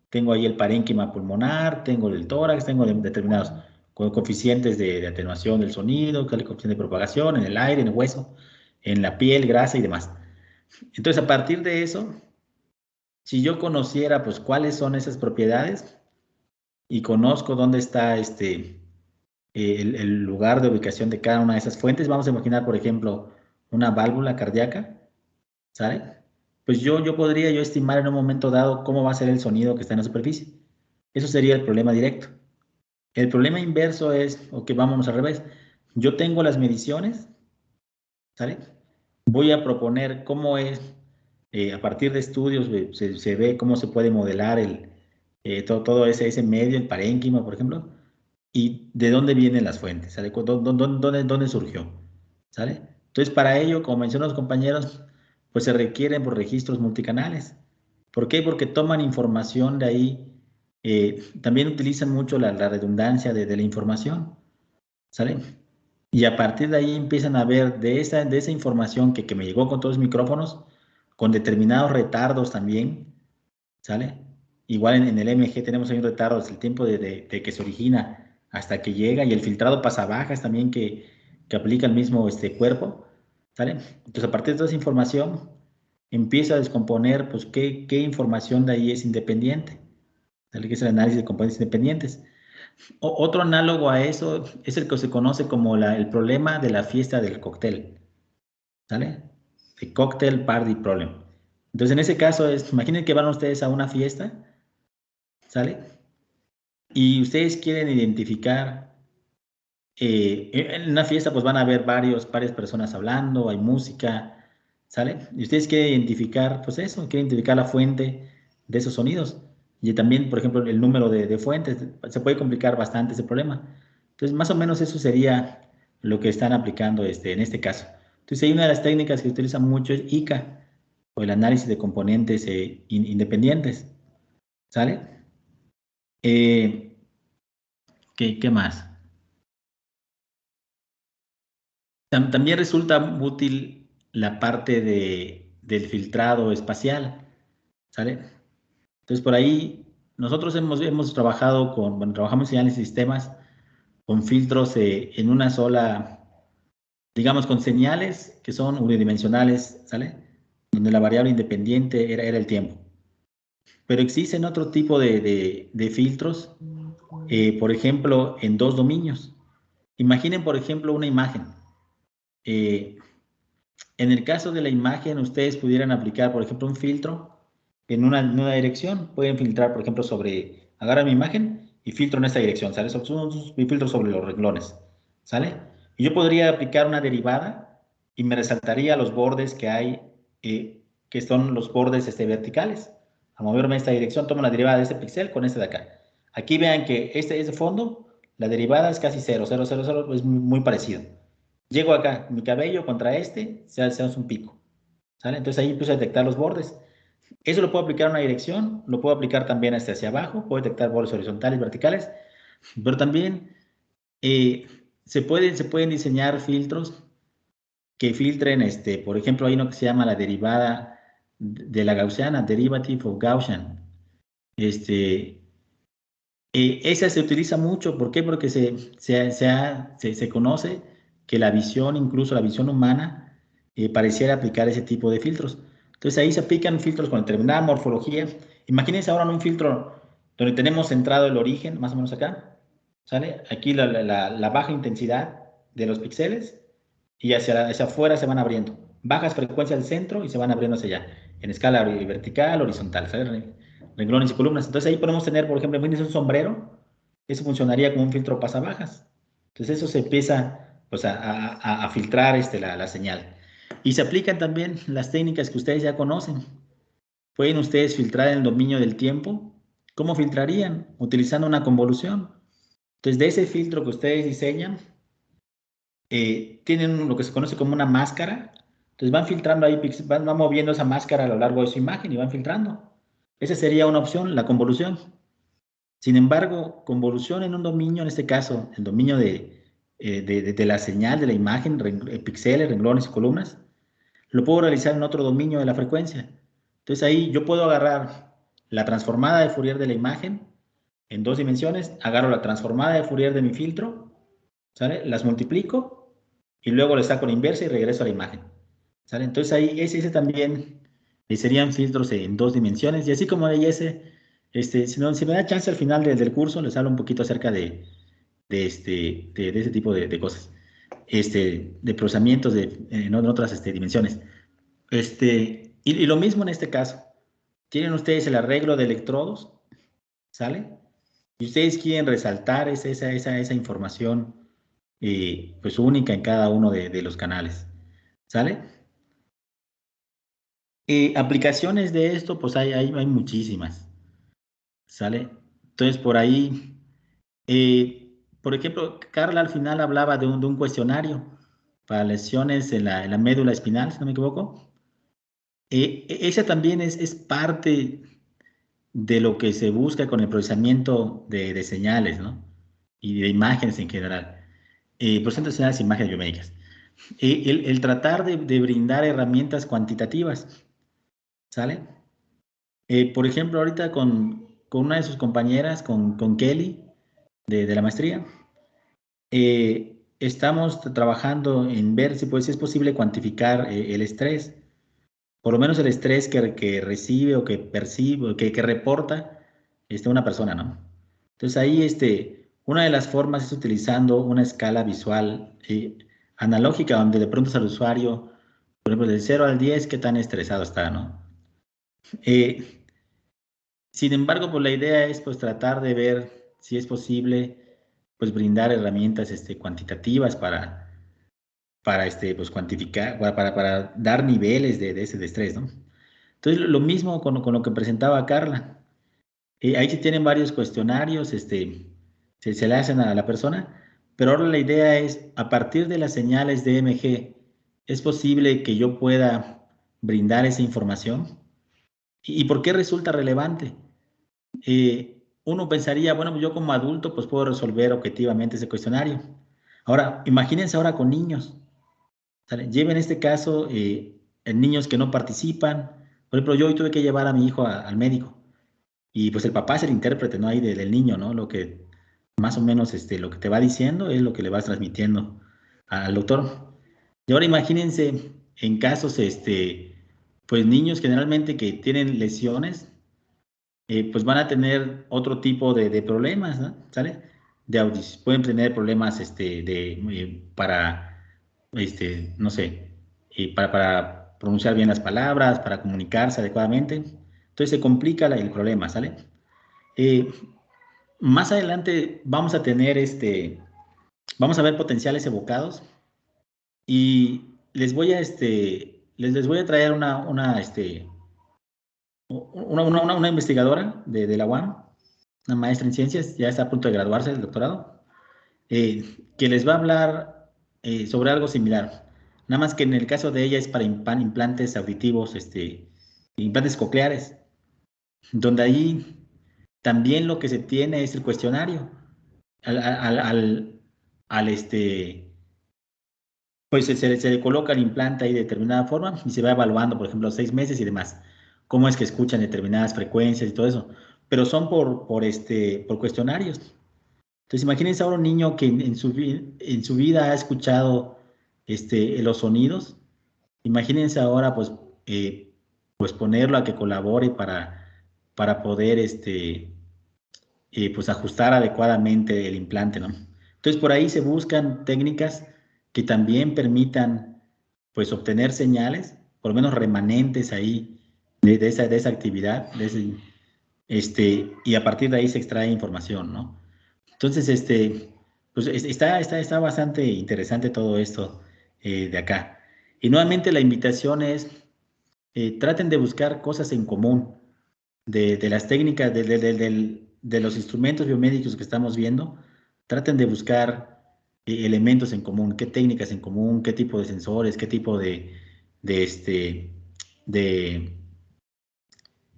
tengo ahí el parénquima pulmonar, tengo el tórax, tengo determinados coeficientes de atenuación del sonido, coeficiente de propagación en el aire, en el hueso, en la piel, grasa y demás. Entonces, a partir de eso, si yo conociera pues cuáles son esas propiedades y conozco dónde está el lugar de ubicación de cada una de esas fuentes, vamos a imaginar, por ejemplo, una válvula cardíaca, ¿sale? Pues yo podría estimar en un momento dado cómo va a ser el sonido que está en la superficie. Eso sería el problema directo. El problema inverso es, ok, vámonos al revés. Yo tengo las mediciones, ¿sale? Voy a proponer cómo es, a partir de estudios, se ve cómo se puede modelar todo ese medio, el parénquima, por ejemplo, y de dónde vienen las fuentes, ¿sale? ¿Dónde surgió? ¿Sale? Entonces, para ello, como mencionan los compañeros, pues se requieren por registros multicanales. ¿Por qué? Porque toman información de ahí, también utilizan mucho la redundancia de la información, ¿sale? Y a partir de ahí empiezan a ver de esa información que me llegó con todos los micrófonos, con determinados retardos también, ¿sale? Igual en el MG tenemos ahí un retardo, es el tiempo de que se origina hasta que llega, y el filtrado pasabajas también que aplica el mismo cuerpo, ¿sale? Entonces, a partir de toda esa información, empieza a descomponer, pues, qué información de ahí es independiente, ¿sale? Que es el análisis de componentes independientes. Otro análogo a eso es el que se conoce como el problema de la fiesta del cóctel, ¿sale? El cocktail party problem. Entonces, en ese caso, imaginen que van ustedes a una fiesta, ¿sale? Y ustedes quieren identificar, en una fiesta pues van a haber varias personas hablando, hay música, ¿sale? Y ustedes quieren identificar, pues eso, quieren identificar la fuente de esos sonidos. Y también, por ejemplo, el número de fuentes, se puede complicar bastante ese problema. Entonces, más o menos eso sería lo que están aplicando en este caso. Entonces, hay una de las técnicas que se utiliza mucho es ICA, o el análisis de componentes independientes, ¿sale? ¿Qué más? También resulta útil la parte del filtrado espacial, ¿sale? Entonces, por ahí nosotros hemos trabajado bueno, trabajamos en análisis de sistemas con filtros en una sola, digamos, con señales que son unidimensionales, ¿sale? Donde la variable independiente era el tiempo. Pero existen otro tipo de filtros, por ejemplo, en dos dominios. Imaginen, por ejemplo, una imagen. En el caso de la imagen, ustedes pudieran aplicar, por ejemplo, un filtro en una dirección. Pueden filtrar, por ejemplo, agarran mi imagen y filtro en esta dirección, ¿sale? Mi filtro sobre los renglones, ¿sale? Y yo podría aplicar una derivada y me resaltaría los bordes que hay, que son los bordes verticales. A moverme en esta dirección, tomo la derivada de este píxel con este de acá. Aquí vean que este es de fondo, la derivada es casi 0, 0, 0, 0, es muy parecido. Llego acá, mi cabello contra se hace un pico, ¿sale? Entonces ahí empiezo a detectar los bordes. Eso lo puedo aplicar a una dirección, lo puedo aplicar también hasta hacia abajo, puedo detectar bordes horizontales, verticales, pero también se pueden diseñar filtros que filtren, por ejemplo, hay uno que se llama la derivada de la gaussiana, derivative of Gaussian. Esa se utiliza mucho, ¿por qué? Porque se conoce que la visión, incluso la visión humana, pareciera aplicar ese tipo de filtros. Entonces ahí se aplican filtros con determinada morfología. Imagínense ahora en un filtro donde tenemos centrado el origen, más o menos acá, ¿sale? Aquí la baja intensidad de los píxeles y hacia afuera se van abriendo. Bajas frecuencias del centro y se van abriendo hacia allá, en escala vertical, horizontal, ¿sale? Renglones y columnas. Entonces ahí podemos tener, por ejemplo, imagínense un sombrero, eso funcionaría como un filtro pasabajas. Entonces eso se empieza pues, a filtrar la señal. Y se aplican también las técnicas que ustedes ya conocen. Pueden ustedes filtrar en el dominio del tiempo. ¿Cómo filtrarían? Utilizando una convolución. Entonces de ese filtro que ustedes diseñan, tienen lo que se conoce como una máscara. Entonces van filtrando ahí, van moviendo esa máscara a lo largo de su imagen y van filtrando. Esa sería una opción, la convolución. Sin embargo, convolución en un dominio, en este caso, el dominio de la señal, de la imagen, píxeles, renglones y columnas, lo puedo realizar en otro dominio de la frecuencia. Entonces ahí yo puedo agarrar la transformada de Fourier de la imagen en 2 dimensiones, agarro la transformada de Fourier de mi filtro, ¿sale? Las multiplico y luego le saco la inversa y regreso a la imagen, ¿sale? Entonces ahí ese también serían filtros en 2 dimensiones y así como hay ese, si me da chance al final del curso les hablo un poquito acerca de ese tipo de cosas, de procesamientos en otras dimensiones. Y lo mismo en este caso. Tienen ustedes el arreglo de electrodos, ¿sale? Y ustedes quieren resaltar esa información pues única en cada uno de los canales, ¿sale? Aplicaciones de esto, pues hay muchísimas, ¿sale? Entonces por ahí, por ejemplo, Carla al final hablaba de un cuestionario para lesiones en la médula espinal, si no me equivoco. Esa también es parte de lo que se busca con el procesamiento de señales, ¿no? Y de imágenes en general. Procesamiento de señales e imágenes biomédicas. El tratar de brindar herramientas cuantitativas, ¿sale? Por ejemplo, ahorita con una de sus compañeras, con Kelly, de la maestría, estamos trabajando en ver si es posible cuantificar el estrés, por lo menos el estrés que recibe o que percibe, o que reporta una persona, ¿no? Entonces ahí una de las formas es utilizando una escala visual analógica, donde le preguntas al usuario, por ejemplo, del 0 al 10, qué tan estresado está, ¿no? Eh, Sin embargo, pues la idea es pues tratar de ver si es posible pues brindar herramientas cuantitativas para pues cuantificar, para dar niveles de ese de estrés, ¿no? Entonces, lo mismo con lo que presentaba Carla. Ahí se tienen varios cuestionarios, se le hacen a la persona, pero ahora la idea es, a partir de las señales de EMG, ¿es posible que yo pueda brindar esa información? ¿Y por qué resulta relevante? Uno pensaría, bueno, yo como adulto pues puedo resolver objetivamente ese cuestionario. Ahora, imagínense ahora con niños. ¿Sale? Lleven este caso en niños que no participan. Por ejemplo, yo hoy tuve que llevar a mi hijo al médico y pues el papá es el intérprete, ¿no? Ahí del niño, ¿no? Lo que más o menos lo que te va diciendo es lo que le vas transmitiendo al doctor. Y ahora imagínense en casos, pues niños generalmente que tienen lesiones, pues van a tener otro tipo de problemas, ¿no? ¿Sale? De audición, pueden tener problemas para, no sé, para pronunciar bien las palabras, para comunicarse adecuadamente. Entonces se complica el problema, ¿sale? Eh, Más adelante vamos a tener vamos a ver potenciales evocados y les voy a traer una investigadora de la UAM, una maestra en ciencias, ya está a punto de graduarse del doctorado, que les va a hablar sobre algo similar. Nada más que en el caso de ella es para implantes auditivos implantes cocleares, donde ahí también lo que se tiene es el cuestionario. Pues se le coloca el implante ahí de determinada forma y se va evaluando, por ejemplo, 6 meses y demás, cómo es que escuchan determinadas frecuencias y todo eso, pero son por cuestionarios. Entonces, imagínense ahora un niño que en su vida ha escuchado los sonidos. Imagínense ahora, pues ponerlo a que colabore para poder pues ajustar adecuadamente el implante, ¿no? Entonces, por ahí se buscan técnicas que también permitan, pues, obtener señales, por lo menos remanentes ahí de esa actividad, y a partir de ahí se extrae información, ¿no? Entonces, pues está bastante interesante todo esto de acá. Y nuevamente la invitación es, traten de buscar cosas en común de las técnicas, de los instrumentos biomédicos que estamos viendo. Traten de buscar elementos en común, qué técnicas en común, qué tipo de sensores, qué tipo de, este, de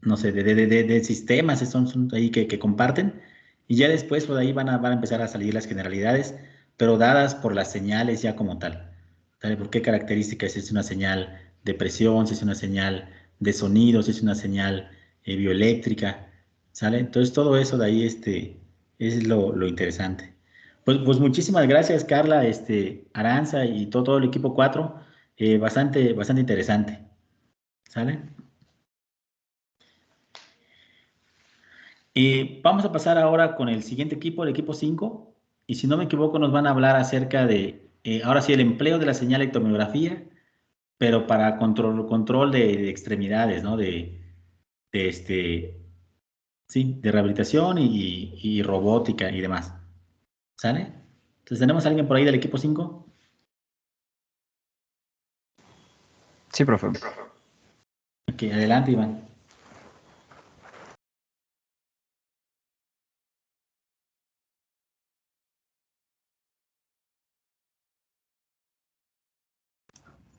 no sé, de sistemas son ahí que comparten, y ya después por ahí van a empezar a salir las generalidades, pero dadas por las señales ya como tal. ¿Sabe por qué características? Si es una señal de presión, si es una señal de sonido, si es una señal bioeléctrica, ¿sale? Entonces todo eso de ahí es lo interesante. Pues muchísimas gracias, Carla, Aranza y todo el equipo 4, bastante interesante, ¿sale? Vamos a pasar ahora con el siguiente equipo, el equipo 5, y si no me equivoco nos van a hablar acerca de, ahora sí, el empleo de la señal electromiografía, pero para control de extremidades, ¿no? De sí, de rehabilitación y robótica y demás. ¿Sale? Entonces, ¿tenemos a alguien por ahí del equipo 5? Sí, profe. Ok, adelante, Iván.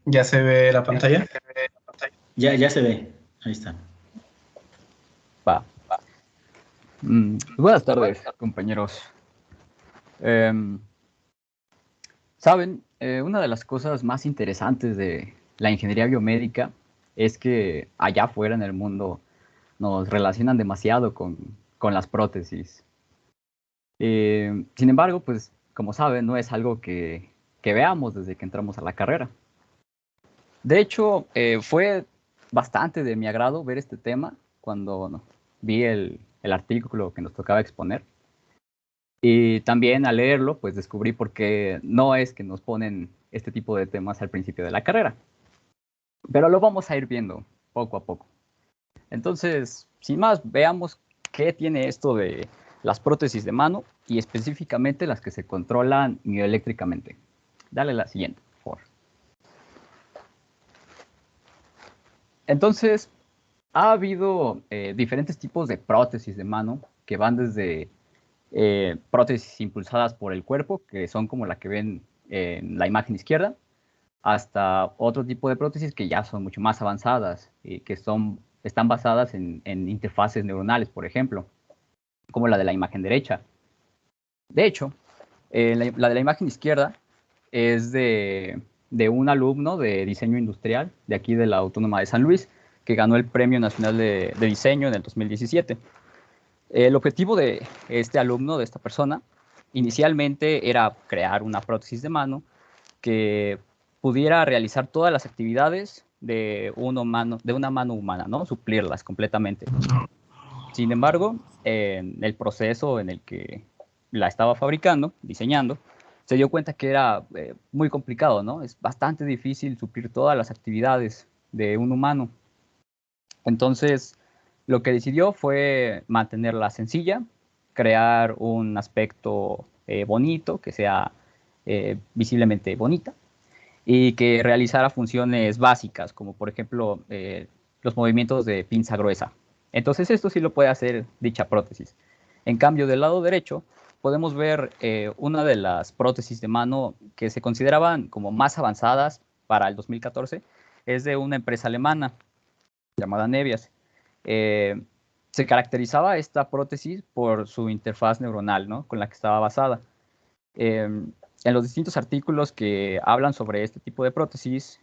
¿Ya se ve la pantalla? Ya se ve. Ahí está. Va. Buenas tardes, compañeros. Saben, una de las cosas más interesantes de la ingeniería biomédica es que allá afuera en el mundo nos relacionan demasiado con las prótesis. Sin embargo, pues, como saben, no es algo que veamos desde que entramos a la carrera. De hecho, fue bastante de mi agrado ver este tema cuando vi el artículo que nos tocaba exponer. Y también al leerlo, pues descubrí por qué no es que nos ponen este tipo de temas al principio de la carrera. Pero lo vamos a ir viendo poco a poco. Entonces, sin más, veamos qué tiene esto de las prótesis de mano y específicamente las que se controlan mioeléctricamente. Dale la siguiente, por favor. Entonces, ha habido diferentes tipos de prótesis de mano que van desde prótesis impulsadas por el cuerpo, que son como la que ven en la imagen izquierda, hasta otro tipo de prótesis que ya son mucho más avanzadas y que están basadas en interfaces neuronales, por ejemplo, como la de la imagen derecha. De hecho, la de la imagen izquierda es de un alumno de diseño industrial de aquí de la Autónoma de San Luis, que ganó el Premio Nacional de Diseño en el 2017. El objetivo de este alumno, de esta persona, inicialmente era crear una prótesis de mano que pudiera realizar todas las actividades de una mano humana, ¿no? Suplirlas completamente. Sin embargo, en el proceso en el que la estaba fabricando, diseñando, se dio cuenta que era muy complicado, ¿no? Es bastante difícil suplir todas las actividades de un humano. Entonces, lo que decidió fue mantenerla sencilla, crear un aspecto bonito, que sea visiblemente bonita, y que realizara funciones básicas, como por ejemplo los movimientos de pinza gruesa. Entonces esto sí lo puede hacer dicha prótesis. En cambio, del lado derecho podemos ver una de las prótesis de mano que se consideraban como más avanzadas para el 2014, es de una empresa alemana. llamada Nebias. Se caracterizaba esta prótesis por su interfaz neuronal, ¿no?, con la que estaba basada. En los distintos artículos que hablan sobre este tipo de prótesis,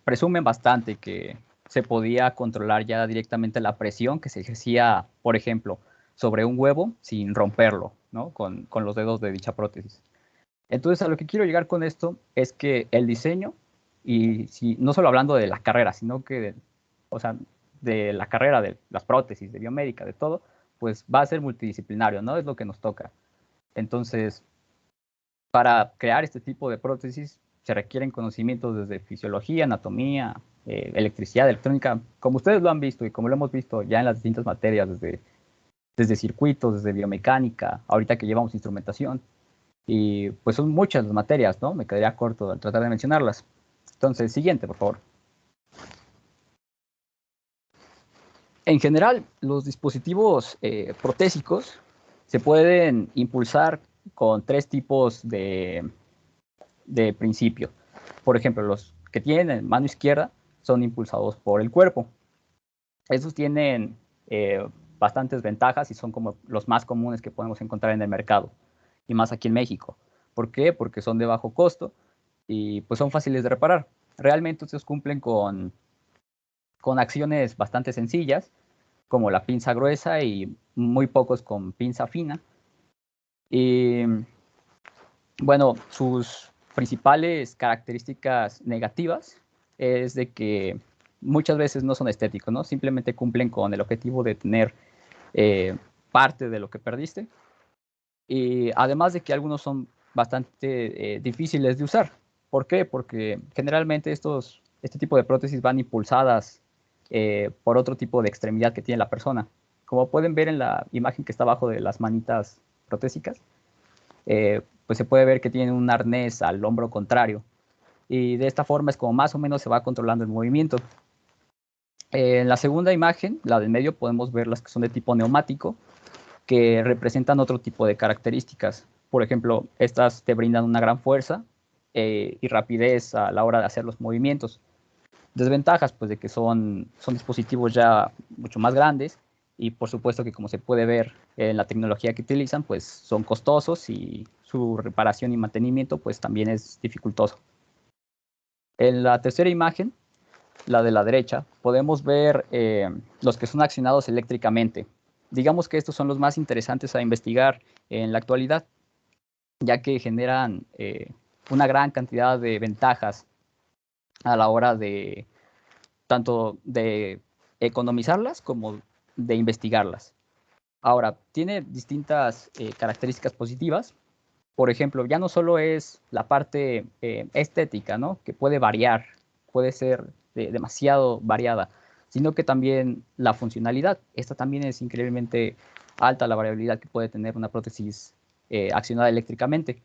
presumen bastante que se podía controlar ya directamente la presión que se ejercía, por ejemplo, sobre un huevo sin romperlo, ¿no?, con los dedos de dicha prótesis. Entonces, a lo que quiero llegar con esto es que el diseño, y si, no solo hablando de la carrera, sino que, o sea, de la carrera de las prótesis, de biomédica, de todo, pues va a ser multidisciplinario, ¿no? Es lo que nos toca. Entonces, para crear este tipo de prótesis se requieren conocimientos desde fisiología, anatomía, electricidad, electrónica, como ustedes lo han visto y como lo hemos visto ya en las distintas materias, desde circuitos, desde biomecánica, ahorita que llevamos instrumentación. Y pues son muchas las materias, ¿no? Me quedaría corto al tratar de mencionarlas. Entonces, siguiente, por favor. En general, los dispositivos protésicos se pueden impulsar con tres tipos de principio. Por ejemplo, los que tienen mano izquierda son impulsados por el cuerpo. Estos tienen bastantes ventajas y son como los más comunes que podemos encontrar en el mercado, y más aquí en México. ¿Por qué? Porque son de bajo costo y pues son fáciles de reparar. Realmente estos cumplen con acciones bastante sencillas, como la pinza gruesa y muy pocos con pinza fina. Y bueno, sus principales características negativas es de que muchas veces no son estéticos, ¿no? Simplemente cumplen con el objetivo de tener parte de lo que perdiste. Y además de que algunos son bastante difíciles de usar. ¿Por qué? Porque generalmente este tipo de prótesis van impulsadas por otro tipo de extremidad que tiene la persona. Como pueden ver en la imagen que está abajo de las manitas protésicas, pues se puede ver que tienen un arnés al hombro contrario. Y de esta forma es como más o menos se va controlando el movimiento. En la segunda imagen, la del medio, podemos ver las que son de tipo neumático, que representan otro tipo de características. Por ejemplo, estas te brindan una gran fuerza y rapidez a la hora de hacer los movimientos. Desventajas, pues, de que son dispositivos ya mucho más grandes y por supuesto que, como se puede ver en la tecnología que utilizan, pues son costosos y su reparación y mantenimiento pues también es dificultoso. En la tercera imagen, la de la derecha, podemos ver los que son accionados eléctricamente. Digamos que estos son los más interesantes a investigar en la actualidad, ya que generan una gran cantidad de ventajas a la hora de tanto de economizarlas como de investigarlas. Ahora, tiene distintas características positivas. Por ejemplo, ya no solo es la parte estética, ¿no?, que puede variar, puede ser demasiado variada, sino que también la funcionalidad. Esta también es increíblemente alta, la variabilidad que puede tener una prótesis accionada eléctricamente.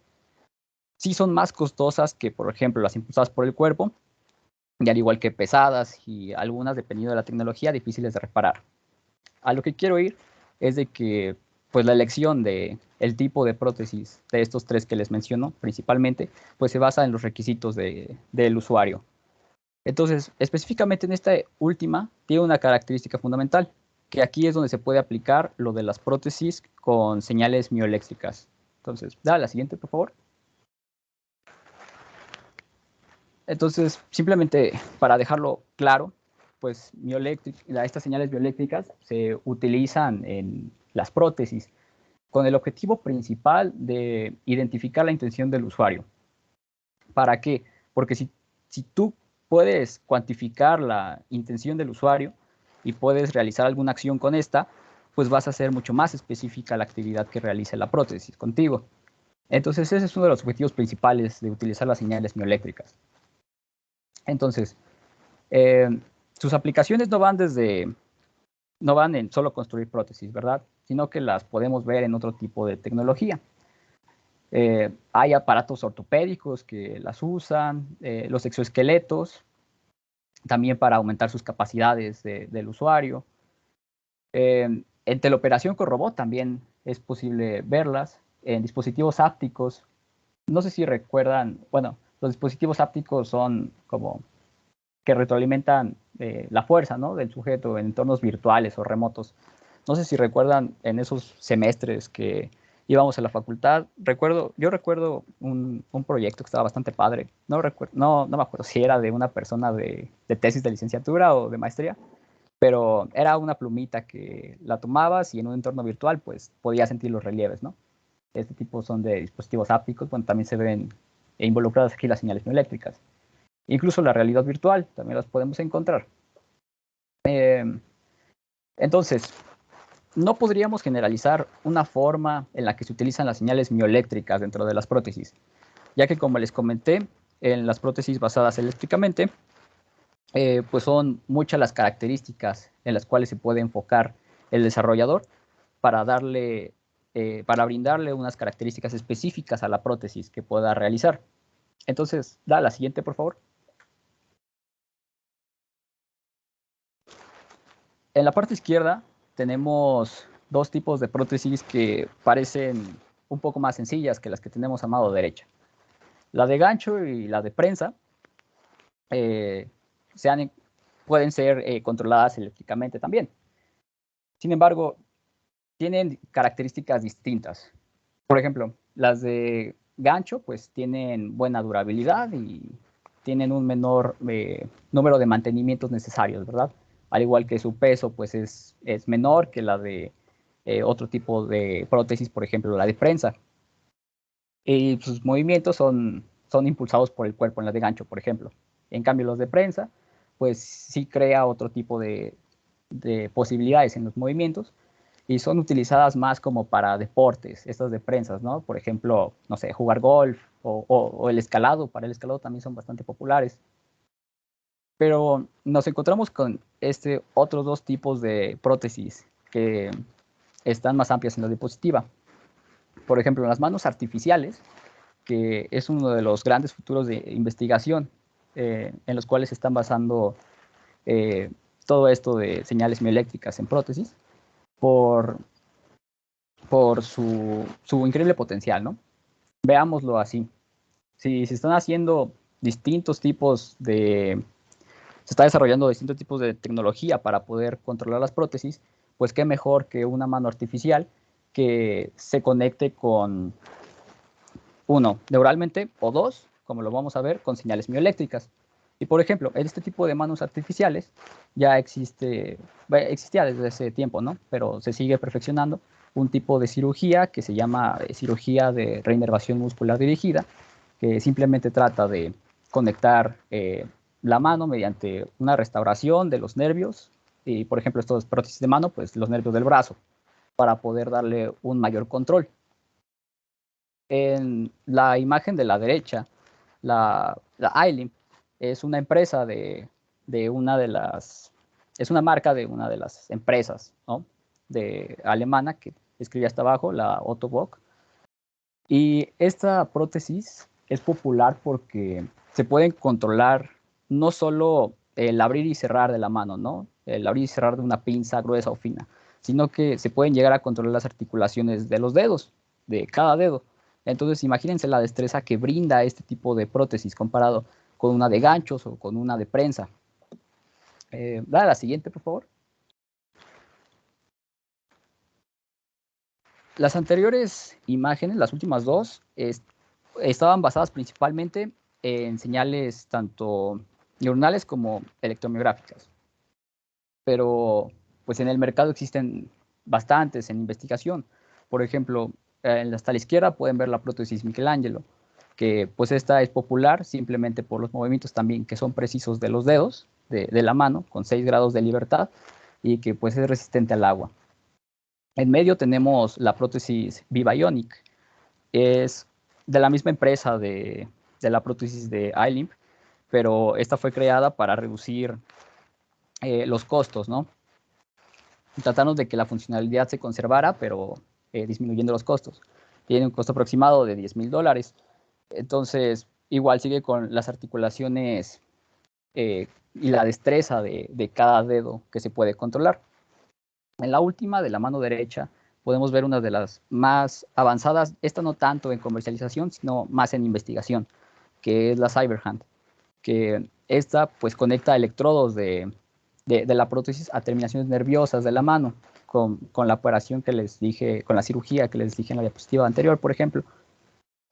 Sí son más costosas que, por ejemplo, las impulsadas por el cuerpo, y al igual que pesadas y algunas, dependiendo de la tecnología, difíciles de reparar. A lo que quiero ir es de que pues la elección de el tipo de prótesis de estos tres que les menciono principalmente, pues se basa en los requisitos del usuario. Entonces, específicamente en esta última, tiene una característica fundamental, que aquí es donde se puede aplicar lo de las prótesis con señales mioeléctricas. Entonces, dale la siguiente, por favor. Entonces, simplemente para dejarlo claro, pues estas señales bioeléctricas se utilizan en las prótesis con el objetivo principal de identificar la intención del usuario. ¿Para qué? Porque si tú puedes cuantificar la intención del usuario y puedes realizar alguna acción con esta, pues vas a hacer mucho más específica la actividad que realice la prótesis contigo. Entonces, ese es uno de los objetivos principales de utilizar las señales mioeléctricas. Entonces, sus aplicaciones no van en solo construir prótesis, ¿verdad?, sino que las podemos ver en otro tipo de tecnología. Hay aparatos ortopédicos que las usan, los exoesqueletos, también para aumentar sus capacidades del usuario. En teleoperación con robot también es posible verlas, en dispositivos ápticos. No sé si recuerdan, bueno, los dispositivos ápticos son como que retroalimentan la fuerza, ¿no?, del sujeto en entornos virtuales o remotos. No sé si recuerdan en esos semestres que íbamos a la facultad, yo recuerdo un proyecto que estaba bastante padre. No me acuerdo si era de una persona de tesis de licenciatura o de maestría, pero era una plumita que la tomabas y en un entorno virtual pues podías sentir los relieves, ¿no? Este tipo son de dispositivos ápticos, bueno, también se ven involucradas aquí las señales mioeléctricas. Incluso la realidad virtual también las podemos encontrar. Entonces, no podríamos generalizar una forma en la que se utilizan las señales mioeléctricas dentro de las prótesis, ya que, como les comenté, en las prótesis basadas eléctricamente, pues son muchas las características en las cuales se puede enfocar el desarrollador para brindarle unas características específicas a la prótesis que pueda realizar. Entonces, da la siguiente, por favor. En la parte izquierda tenemos dos tipos de prótesis que parecen un poco más sencillas que las que tenemos a mano derecha. La de gancho y la de prensa pueden ser controladas eléctricamente también. Sin embargo, tienen características distintas. Por ejemplo, las de gancho pues tienen buena durabilidad y tienen un menor número de mantenimientos necesarios, ¿verdad? Al igual que su peso pues es menor que la de otro tipo de prótesis, por ejemplo, la de prensa. Y sus movimientos son impulsados por el cuerpo en la de gancho, por ejemplo. En cambio, los de prensa, pues sí crea otro tipo de posibilidades en los movimientos y son utilizadas más como para deportes, estas de prensas, ¿no? Por ejemplo, no sé, jugar golf o el escalado. Para el escalado también son bastante populares. Pero nos encontramos con otros dos tipos de prótesis que están más amplias en la diapositiva. Por ejemplo, las manos artificiales, que es uno de los grandes futuros de investigación en los cuales se están basando todo esto de señales mioeléctricas en prótesis por su increíble potencial, ¿no? Veámoslo así. Si se están haciendo distintos tipos de... Se está desarrollando distintos tipos de tecnología para poder controlar las prótesis, pues qué mejor que una mano artificial que se conecte con, uno, neuralmente, o dos, como lo vamos a ver, con señales mioeléctricas. Y por ejemplo, en este tipo de manos artificiales ya existía desde ese tiempo, ¿no? Pero se sigue perfeccionando un tipo de cirugía que se llama cirugía de reinervación muscular dirigida, que simplemente trata de conectar la mano mediante una restauración de los nervios y, por ejemplo, estos prótesis de mano, pues los nervios del brazo, para poder darle un mayor control. En la imagen de la derecha, la iLimp es una empresa es una marca de una de las empresas, ¿no?, alemana, que escribe hasta abajo, la Otto Bock. Y esta prótesis es popular porque se pueden controlar no solo el abrir y cerrar de la mano, ¿no?, el abrir y cerrar de una pinza gruesa o fina, sino que se pueden llegar a controlar las articulaciones de los dedos, de cada dedo. Entonces, imagínense la destreza que brinda este tipo de prótesis comparado con una de ganchos o con una de prensa. Dale la siguiente, por favor. Las anteriores imágenes, las últimas dos, estaban basadas principalmente en señales tanto neuronales como electromiográficas. Pero pues en el mercado existen bastantes en investigación. Por ejemplo, hasta la izquierda pueden ver la prótesis Michelangelo, que pues esta es popular simplemente por los movimientos también que son precisos de los dedos, de la mano, con 6 grados de libertad, y que pues es resistente al agua. En medio tenemos la prótesis V-Bionic, es de la misma empresa de la prótesis de iLimp, pero esta fue creada para reducir los costos, ¿no? Trataron de que la funcionalidad se conservara, pero disminuyendo los costos. Tiene un costo aproximado de $10,000. Entonces, igual sigue con las articulaciones y la destreza de cada dedo que se puede controlar. En la última, de la mano derecha, podemos ver una de las más avanzadas, esta no tanto en comercialización, sino más en investigación, que es la Cyberhand. que esta pues conecta electrodos de la prótesis a terminaciones nerviosas de la mano, con la operación que les dije, con la cirugía que les dije en la diapositiva anterior, por ejemplo.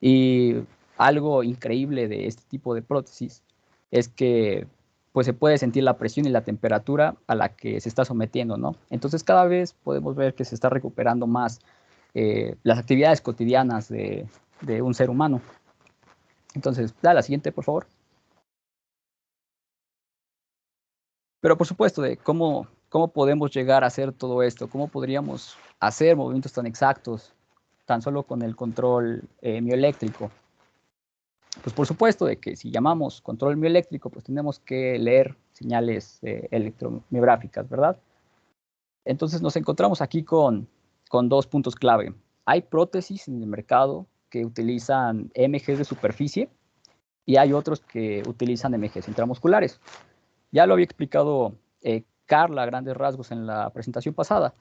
Y algo increíble de este tipo de prótesis es que pues se puede sentir la presión y la temperatura a la que se está sometiendo, ¿no? Entonces cada vez podemos ver que se está recuperando más las actividades cotidianas de un ser humano. Entonces, da la siguiente, por favor. Pero por supuesto, de cómo podemos llegar a hacer todo esto, cómo podríamos hacer movimientos tan exactos, tan solo con el control mioeléctrico. Pues por supuesto de que si llamamos control mioeléctrico, pues tenemos que leer señales electromiográficas, ¿verdad? Entonces nos encontramos aquí con dos puntos clave. Hay prótesis en el mercado que utilizan MGs de superficie y hay otros que utilizan MGs intramusculares. Ya lo había explicado Carla a grandes rasgos en la presentación pasada,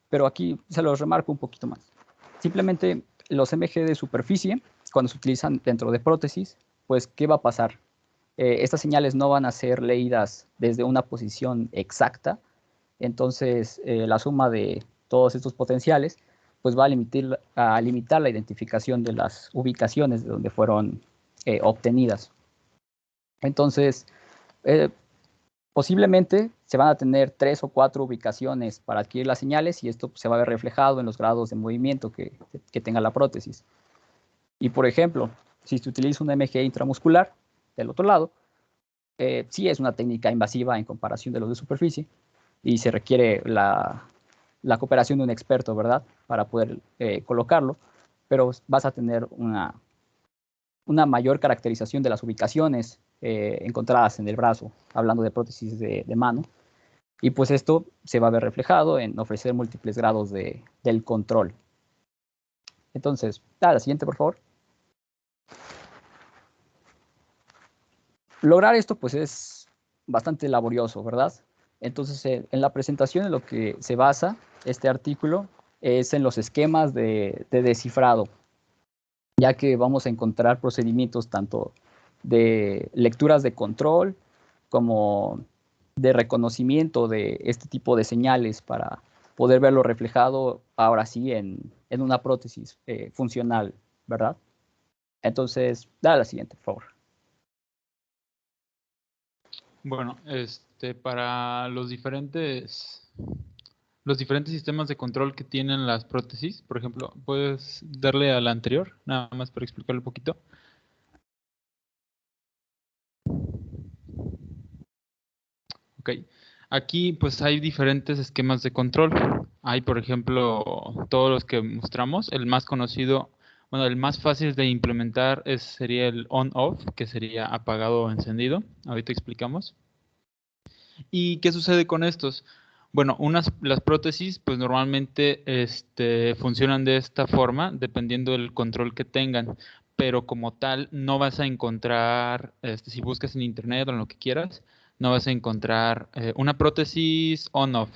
pero aquí se los remarco un poquito más. Simplemente los MG de superficie, cuando se utilizan dentro de prótesis, pues ¿qué va a pasar? Estas señales no van a ser leídas desde una posición exacta, entonces la suma de todos estos potenciales pues va a limitar la identificación de las ubicaciones de donde fueron obtenidas. Entonces, posiblemente se van a tener 3 o 4 ubicaciones para adquirir las señales y esto se va a ver reflejado en los grados de movimiento que tenga la prótesis. Y por ejemplo, si se utiliza un MG intramuscular del otro lado, sí es una técnica invasiva en comparación de los de superficie y se requiere la cooperación de un experto, ¿verdad? Para poder colocarlo, pero vas a tener una mayor caracterización de las ubicaciones encontradas en el brazo, hablando de prótesis de mano, y pues esto se va a ver reflejado en ofrecer múltiples grados del control. Entonces, la siguiente, por favor. Lograr esto pues es bastante laborioso, ¿verdad? Entonces, en la presentación en lo que se basa este artículo es en los esquemas de descifrado, ya que vamos a encontrar procedimientos tanto de lecturas de control como de reconocimiento de este tipo de señales para poder verlo reflejado ahora sí en una prótesis funcional, ¿verdad? Entonces, dale la siguiente, por favor. Bueno, para los diferentes sistemas de control que tienen las prótesis, por ejemplo, ¿puedes darle a la anterior? Nada más para explicarlo un poquito. Ok, aquí pues hay diferentes esquemas de control. Hay, por ejemplo, todos los que mostramos. El más conocido, bueno, el más fácil de implementar sería el on-off, que sería apagado o encendido. Ahorita explicamos. ¿Y qué sucede con estos? Bueno, las prótesis pues normalmente funcionan de esta forma dependiendo del control que tengan, pero como tal no vas a encontrar, si buscas en internet o en lo que quieras, no vas a encontrar una prótesis on-off,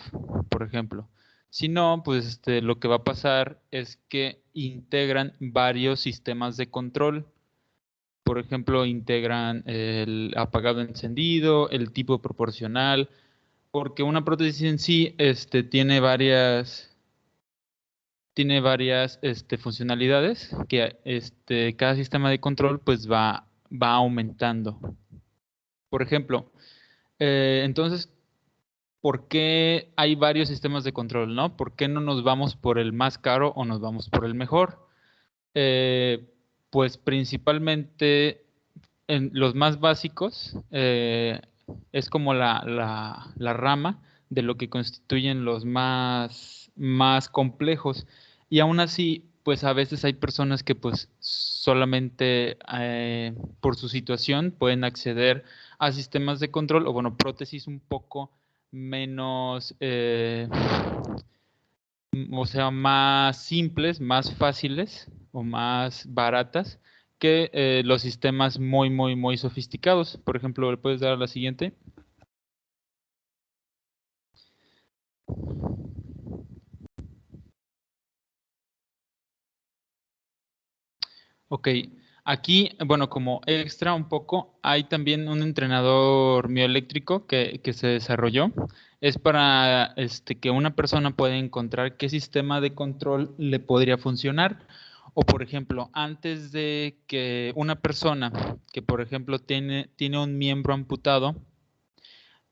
por ejemplo. Si no, pues lo que va a pasar es que integran varios sistemas de control. Por ejemplo, integran el apagado encendido, el tipo proporcional, porque una prótesis en sí tiene varias funcionalidades que cada sistema de control pues va aumentando. Por ejemplo, entonces, ¿por qué hay varios sistemas de control, no? ¿Por qué no nos vamos por el más caro o nos vamos por el mejor? Pues principalmente en los más básicos es como la rama de lo que constituyen los más complejos. Y aún así, pues a veces hay personas que pues solamente por su situación pueden acceder a sistemas de control o bueno, prótesis un poco menos, o sea, más simples, más fáciles o más baratas que los sistemas muy sofisticados. Por ejemplo, ¿le puedes dar a la siguiente? Ok, Aquí, bueno, como extra un poco, hay también un entrenador mioeléctrico que se desarrolló. Es para que una persona pueda encontrar qué sistema de control le podría funcionar. O, por ejemplo, antes de que una persona que, por ejemplo, tiene un miembro amputado,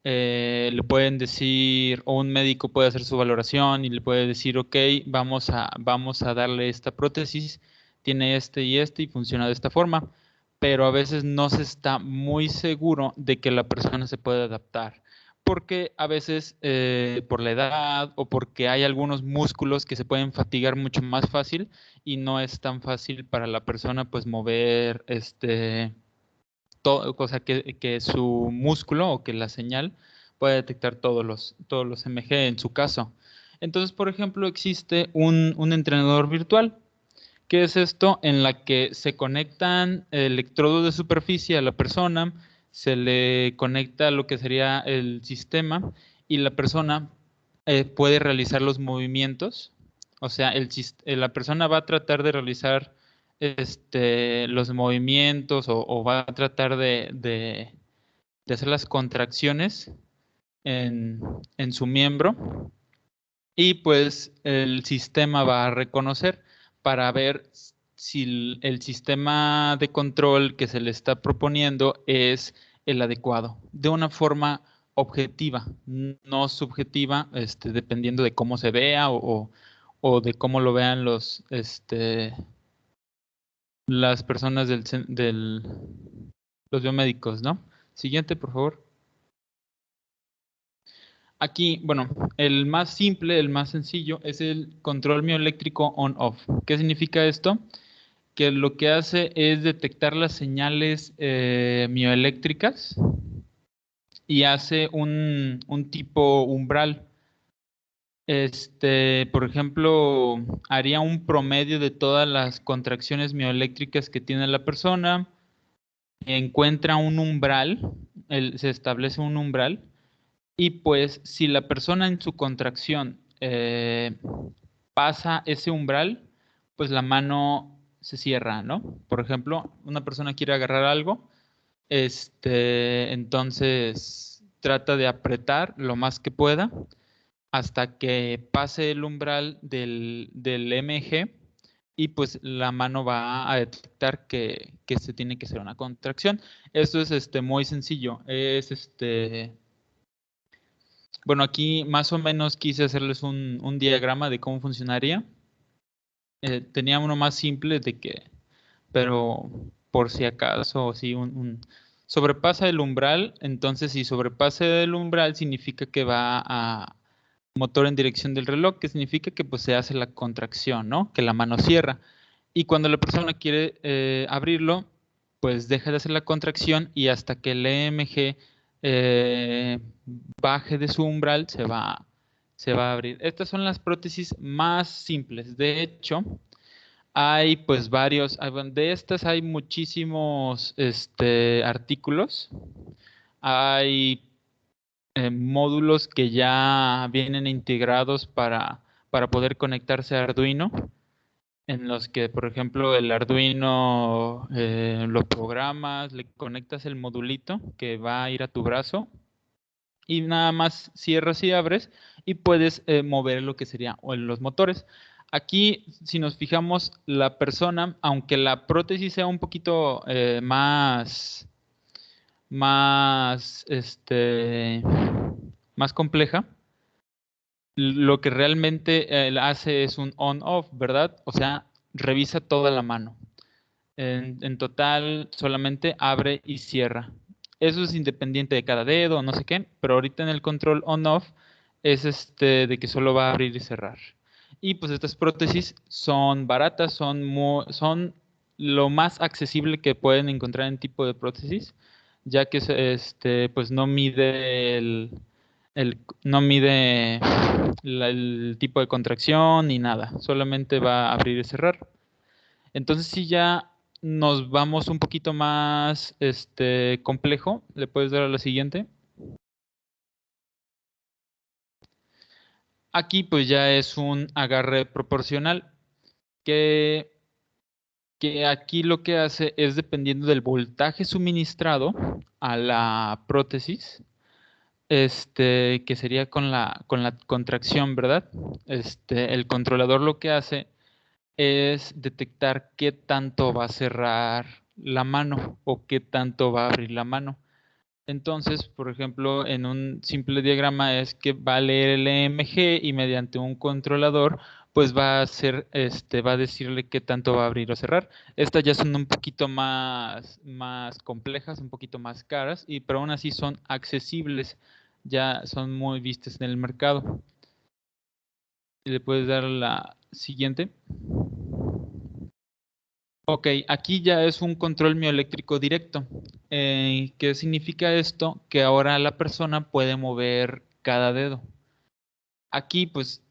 le pueden decir, o un médico puede hacer su valoración y le puede decir, ok, vamos a darle esta prótesis, tiene este y funciona de esta forma, pero a veces no se está muy seguro de que la persona se puede adaptar, porque a veces por la edad o porque hay algunos músculos que se pueden fatigar mucho más fácil y no es tan fácil para la persona pues mover cosa que su músculo o que la señal puede detectar todos los MG en su caso. Entonces, por ejemplo, existe un entrenador virtual. ¿Qué es esto? En la que se conectan electrodos de superficie a la persona, se le conecta lo que sería el sistema y la persona puede realizar los movimientos. O sea, la persona va a tratar de realizar los movimientos o va a tratar de hacer las contracciones en su miembro y pues el sistema va a reconocer para ver si el sistema de control que se le está proponiendo es el adecuado, de una forma objetiva, no subjetiva, dependiendo de cómo se vea o de cómo lo vean las personas los biomédicos, ¿no? Siguiente, por favor. Aquí, bueno, el más simple, el más sencillo, es el control mioeléctrico on-off. ¿Qué significa esto? Que lo que hace es detectar las señales mioeléctricas y hace un tipo umbral. Por ejemplo, haría un promedio de todas las contracciones mioeléctricas que tiene la persona, encuentra un umbral, se establece un umbral, y pues si la persona en su contracción pasa ese umbral, pues la mano se cierra, ¿no? Por ejemplo, una persona quiere agarrar algo, entonces trata de apretar lo más que pueda hasta que pase el umbral del MG y pues la mano va a detectar que se tiene que hacer una contracción. Esto es muy sencillo. Bueno, aquí más o menos quise hacerles un diagrama de cómo funcionaría. Tenía uno más simple pero por si acaso, si sobrepasa el umbral, entonces si sobrepasa el umbral significa que va a motor en dirección del reloj, que significa que pues se hace la contracción, ¿no? Que la mano cierra. Y cuando la persona quiere abrirlo, pues deja de hacer la contracción y hasta que el EMG baje de su umbral se va a abrir. Estas son las prótesis más simples. De hecho, hay pues de estas hay muchísimos artículos. Hay módulos que ya vienen integrados para poder conectarse a Arduino, en los que, por ejemplo, el Arduino lo programas, le conectas el modulito que va a ir a tu brazo y nada más cierras y abres y puedes mover lo que serían los motores. Aquí, si nos fijamos, la persona, aunque la prótesis sea un poquito más compleja, lo que realmente hace es un on-off, ¿verdad? O sea, revisa toda la mano. En total, solamente abre y cierra. Eso es independiente de cada dedo, no sé qué, pero ahorita en el control on-off es de que solo va a abrir y cerrar. Y pues estas prótesis son baratas, son lo más accesible que pueden encontrar en tipo de prótesis, ya que pues no mide no mide el tipo de contracción ni nada, solamente va a abrir y cerrar. Entonces, si ya nos vamos un poquito más complejo, le puedes dar a la siguiente. Aquí pues ya es un agarre proporcional que que aquí lo que hace es, dependiendo del voltaje suministrado a la prótesis, que sería con la contracción, ¿verdad? El controlador lo que hace es detectar qué tanto va a cerrar la mano o qué tanto va a abrir la mano. Entonces, por ejemplo, en un simple diagrama es que va a leer el EMG y mediante un controlador, pues va a hacer, va a decirle qué tanto va a abrir o cerrar. Estas ya son un poquito más complejas, un poquito más caras, pero aún así son accesibles, ya son muy vistas en el mercado. Y le puedes dar la siguiente. Ok, aquí ya es un control mioeléctrico directo. ¿Qué significa esto? Que ahora la persona puede mover cada dedo. Aquí, pues,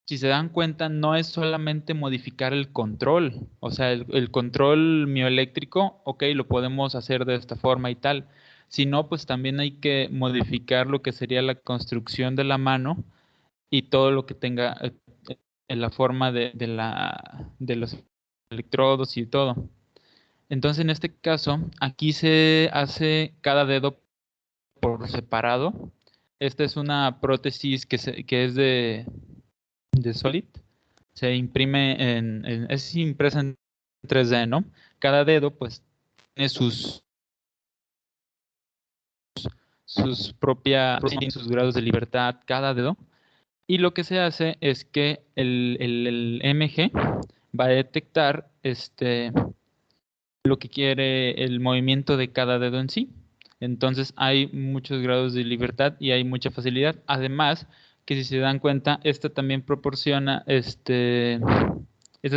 si se dan cuenta, no es solamente modificar el control. O sea, el control mioeléctrico, ok, lo podemos hacer de esta forma y tal. Sino, pues también hay que modificar lo que sería la construcción de la mano y todo lo que tenga en la forma de los electrodos y todo. Entonces, en este caso, aquí se hace cada dedo por separado. Esta es una prótesis que es de Solid. Se imprime es impresa en 3D, ¿no? Cada dedo, pues, tiene tiene sus grados de libertad, cada dedo. Y lo que se hace es que el MG va a detectar lo que quiere el movimiento de cada dedo en sí. Entonces hay muchos grados de libertad y hay mucha facilidad. Además, que si se dan cuenta, esta también proporciona, esta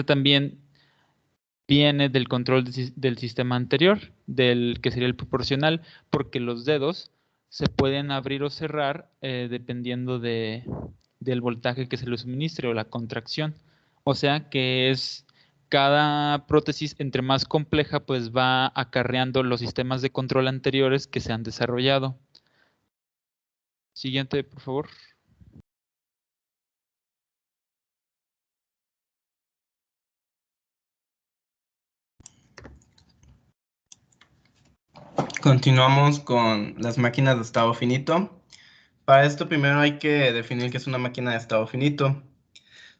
también viene del control del sistema anterior, del que sería el proporcional, porque los dedos se pueden abrir o cerrar dependiendo del voltaje que se le suministre o la contracción. O sea que es cada prótesis, entre más compleja, pues va acarreando los sistemas de control anteriores que se han desarrollado. Siguiente, por favor. Continuamos con las máquinas de estado finito. Para esto primero hay que definir qué es una máquina de estado finito.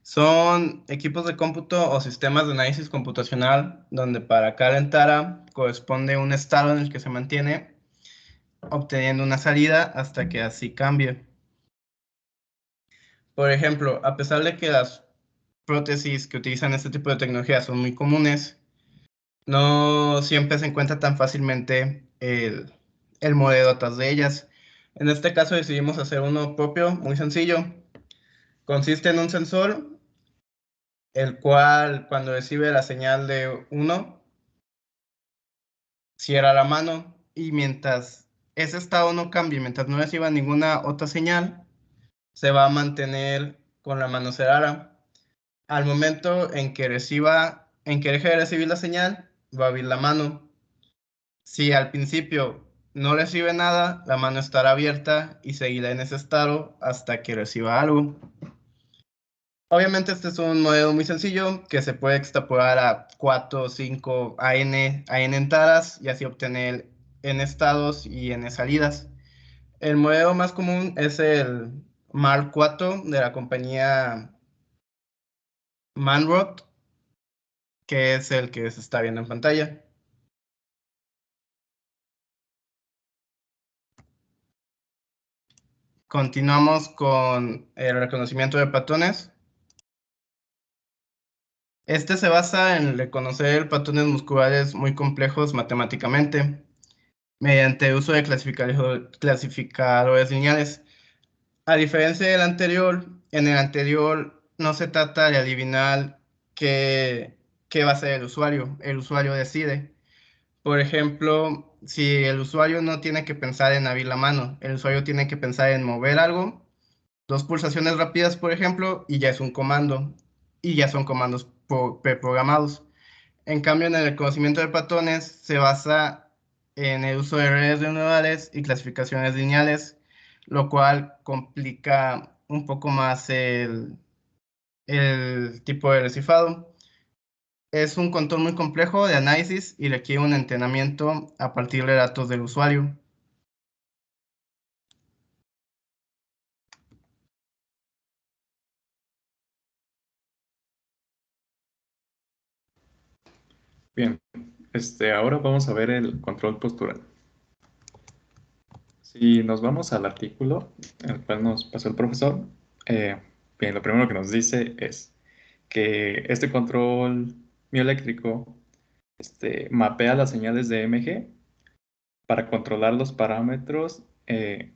Son equipos de cómputo o sistemas de análisis computacional donde para cada entrada corresponde un estado en el que se mantiene, obteniendo una salida hasta que así cambie. Por ejemplo, a pesar de que las prótesis que utilizan este tipo de tecnología son muy comunes, no siempre se encuentra tan fácilmente el modelo atrás de ellas. En este caso decidimos hacer uno propio, muy sencillo. Consiste en un sensor, el cual cuando recibe la señal de 1, cierra la mano y mientras ese estado no cambie, mientras no reciba ninguna otra señal, se va a mantener con la mano cerrada. Al momento en que deje de recibir la señal, va a abrir la mano. Si al principio no recibe nada, la mano estará abierta y seguirá en ese estado hasta que reciba algo. Obviamente este es un modelo muy sencillo que se puede extrapolar a 4, 5, a n entradas y así obtener n estados y n salidas. El modelo más común es el Mark IV de la compañía Manrod, que es el que se está viendo en pantalla. Continuamos con el reconocimiento de patrones. Este se basa en reconocer patrones musculares muy complejos matemáticamente, mediante el uso de clasificadores lineales. A diferencia del anterior, en el anterior no se trata de adivinar qué va a hacer el usuario decide. Por ejemplo, si el usuario no tiene que pensar en abrir la mano, el usuario tiene que pensar en mover algo, 2 pulsaciones rápidas, por ejemplo, y ya es un comando, y ya son comandos preprogramados. En cambio, en el conocimiento de patrones se basa en el uso de redes neuronales y clasificaciones lineales, lo cual complica un poco más el tipo de descifrado. Es un control muy complejo de análisis y requiere un entrenamiento a partir de datos del usuario. Bien, ahora vamos a ver el control postural. Si nos vamos al artículo, el cual nos pasó el profesor, bien, lo primero que nos dice es que este control mioeléctrico mapea las señales de MG para controlar los parámetros de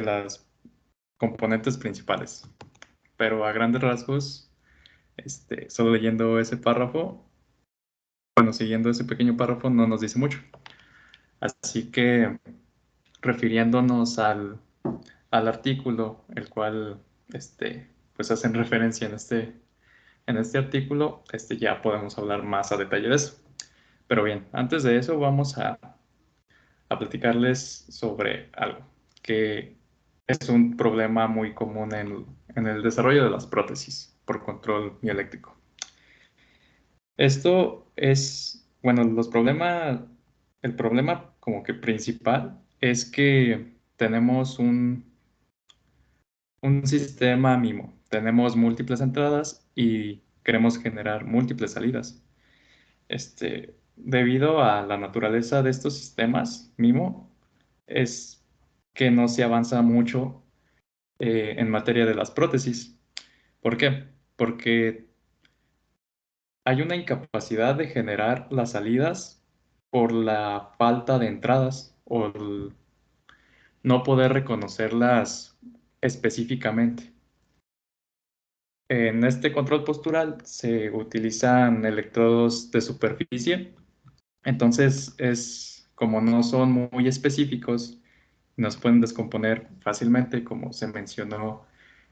las componentes principales. Pero a grandes rasgos, solo leyendo ese párrafo, bueno, siguiendo ese pequeño párrafo no nos dice mucho. Así que, refiriéndonos al artículo, el cual pues hacen referencia en este artículo, ya podemos hablar más a detalle de eso. Pero bien, antes de eso vamos a platicarles sobre algo que es un problema muy común en el desarrollo de las prótesis por control mioeléctrico. Esto es, bueno, el problema como que principal es que tenemos un sistema MIMO. Tenemos múltiples entradas y queremos generar múltiples salidas. Debido a la naturaleza de estos sistemas MIMO, es que no se avanza mucho en materia de las prótesis. ¿Por qué? Porque hay una incapacidad de generar las salidas por la falta de entradas o no poder reconocerlas específicamente. En este control postural se utilizan electrodos de superficie, entonces como no son muy específicos, nos pueden descomponer fácilmente, como se mencionó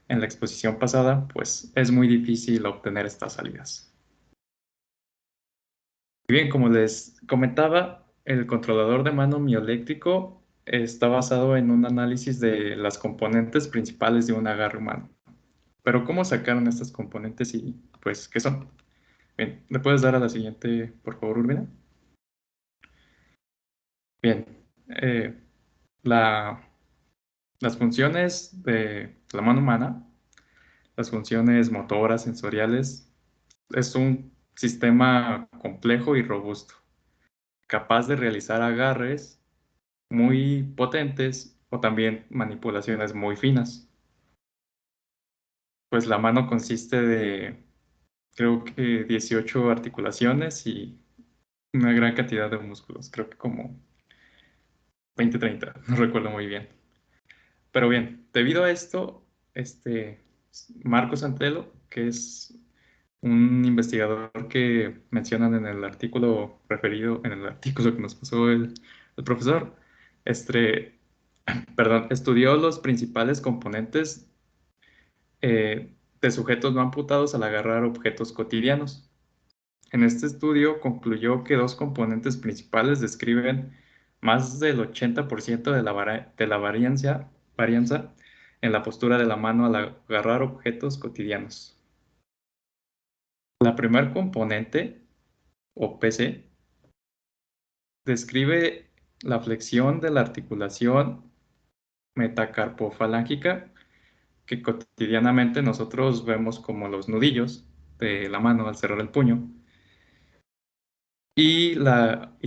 en la exposición pasada, pues es muy difícil obtener estas salidas. Bien, como les comentaba, el controlador de mano mioeléctrico está basado en un análisis de las componentes principales de un agarre humano. Pero ¿cómo sacaron estas componentes y pues qué son? Bien, ¿le puedes dar a la siguiente, por favor, Urbina? Bien, las funciones de la mano humana, las funciones motoras, sensoriales, es un sistema complejo y robusto, capaz de realizar agarres muy potentes o también manipulaciones muy finas. Pues la mano consiste de, creo que 18 articulaciones y una gran cantidad de músculos, creo que como 20, 30, no recuerdo muy bien. Pero bien, debido a esto, Marco Santelo, que es un investigador que mencionan en el artículo referido, en el artículo que nos pasó el profesor, perdón, estudió los principales componentes de sujetos no amputados al agarrar objetos cotidianos. En este estudio concluyó que dos componentes principales describen más del 80% de la varianza en la postura de la mano al agarrar objetos cotidianos. La primer componente, o PC, describe la flexión de la articulación metacarpofalángica que cotidianamente nosotros vemos como los nudillos de la mano al cerrar el puño. Y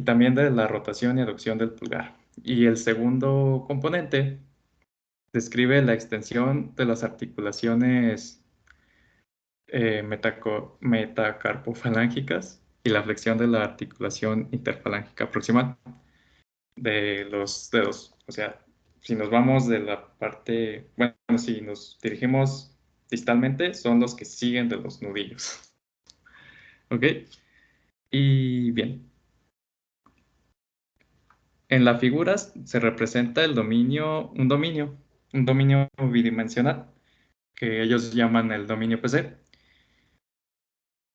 también de la rotación y aducción del pulgar. Y el segundo componente describe la extensión de las articulaciones metacarpofalángicas y la flexión de la articulación interfalángica proximal de los dedos. O sea, si nos vamos de la parte, bueno, si nos dirigimos distalmente, son los que siguen de los nudillos. ¿Ok? Y bien. En las figuras se representa un dominio bidimensional, que ellos llaman el dominio PC,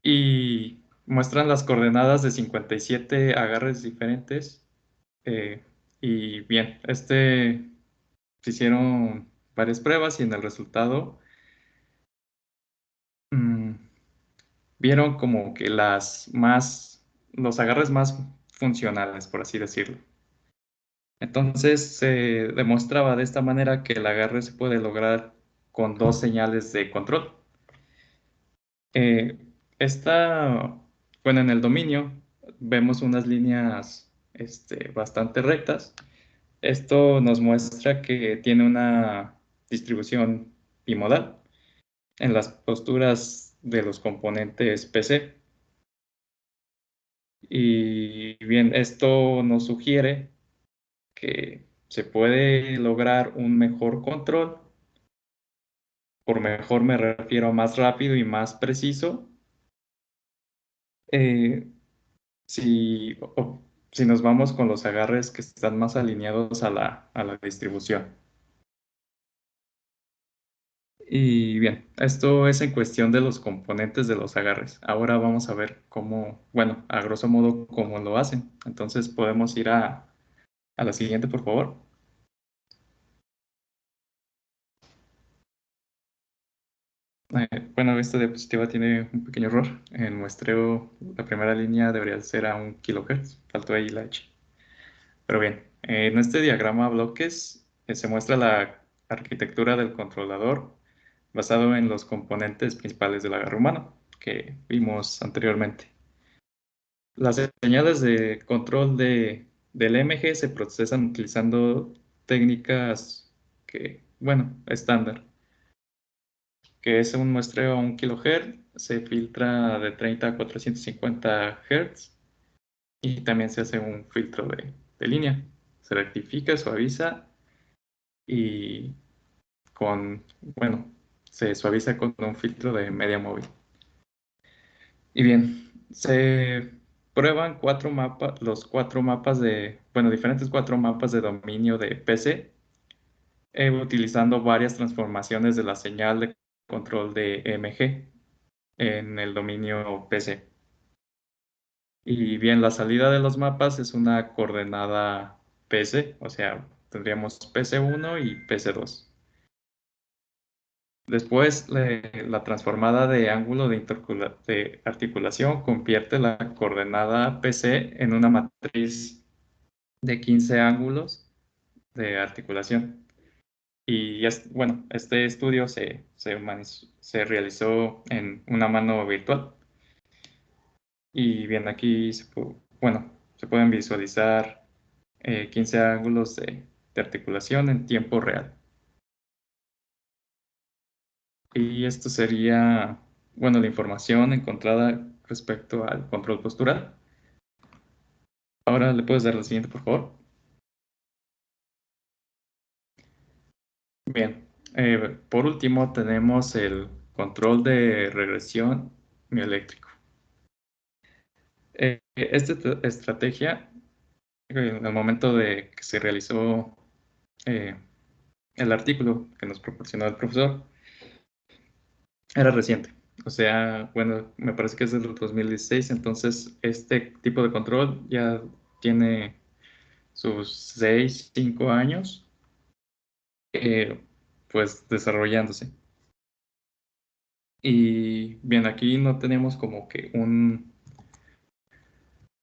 y muestran las coordenadas de 57 agarres diferentes. Y bien, se hicieron varias pruebas y en el resultado, vieron como que los agarres más funcionales, por así decirlo. Entonces se demostraba de esta manera que el agarre se puede lograr con dos señales de control. Bueno, en el dominio vemos unas líneas bastante rectas. Esto nos muestra que tiene una distribución bimodal en las posturas de los componentes PC. Y bien, esto nos sugiere que se puede lograr un mejor control. Por mejor me refiero a más rápido y más preciso. eh, si nos vamos con los agarres que están más alineados a la distribución. Y bien, esto es en cuestión de los componentes de los agarres. Ahora vamos a ver cómo, bueno, a grosso modo, cómo lo hacen. Entonces podemos ir a la siguiente, por favor. Bueno, esta diapositiva tiene un pequeño error. El muestreo, la primera línea debería ser a 1 kHz. Faltó ahí la H. Pero bien, en este diagrama bloques se muestra la arquitectura del controlador basado en los componentes principales del agarre humano que vimos anteriormente. Las señales de control del MG se procesan utilizando técnicas estándar, que es un muestreo a 1 kHz, se filtra de 30 a 450 Hz y también se hace un filtro de línea. Se rectifica, suaviza y se suaviza con un filtro de media móvil. Y bien, se prueban diferentes 4 mapas de dominio de PC, utilizando varias transformaciones de la señal de control de EMG en el dominio PC. Y bien, la salida de los mapas es una coordenada PC, o sea, tendríamos PC1 y PC2. Después, la transformada de ángulo de articulación convierte la coordenada PC en una matriz de 15 ángulos de articulación. Y este estudio se realizó en una mano virtual. Y bien, aquí se pueden visualizar 15 ángulos de articulación en tiempo real. Y esto sería, la información encontrada respecto al control postural. Ahora le puedes dar la siguiente, por favor. Bien, por último tenemos el control de regresión mioeléctrico. Esta estrategia, en el momento de que se realizó el artículo que nos proporcionó el profesor, era reciente. O sea, me parece que es del 2016, entonces este tipo de control ya tiene sus 6, 5 años, pues desarrollándose. Y bien, aquí no tenemos como que un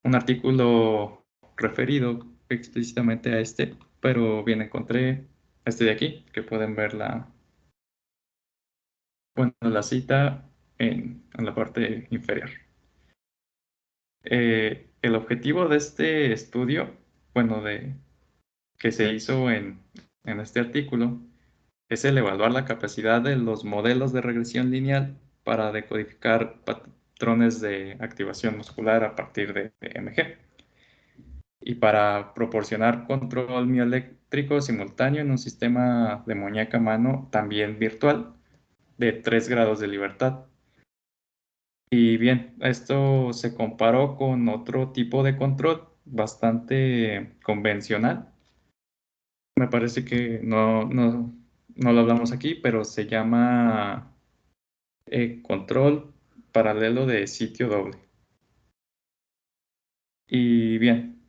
artículo referido explícitamente a este, pero bien, encontré este de aquí, que pueden ver la cita en la parte inferior. El objetivo de este estudio, que se hizo en este artículo, es el evaluar la capacidad de los modelos de regresión lineal para decodificar patrones de activación muscular a partir de MG y para proporcionar control mioeléctrico simultáneo en un sistema de muñeca mano también virtual de 3 grados de libertad. Y bien, esto se comparó con otro tipo de control bastante convencional. Me parece que no lo hablamos aquí, pero se llama control paralelo de sitio doble. Y bien,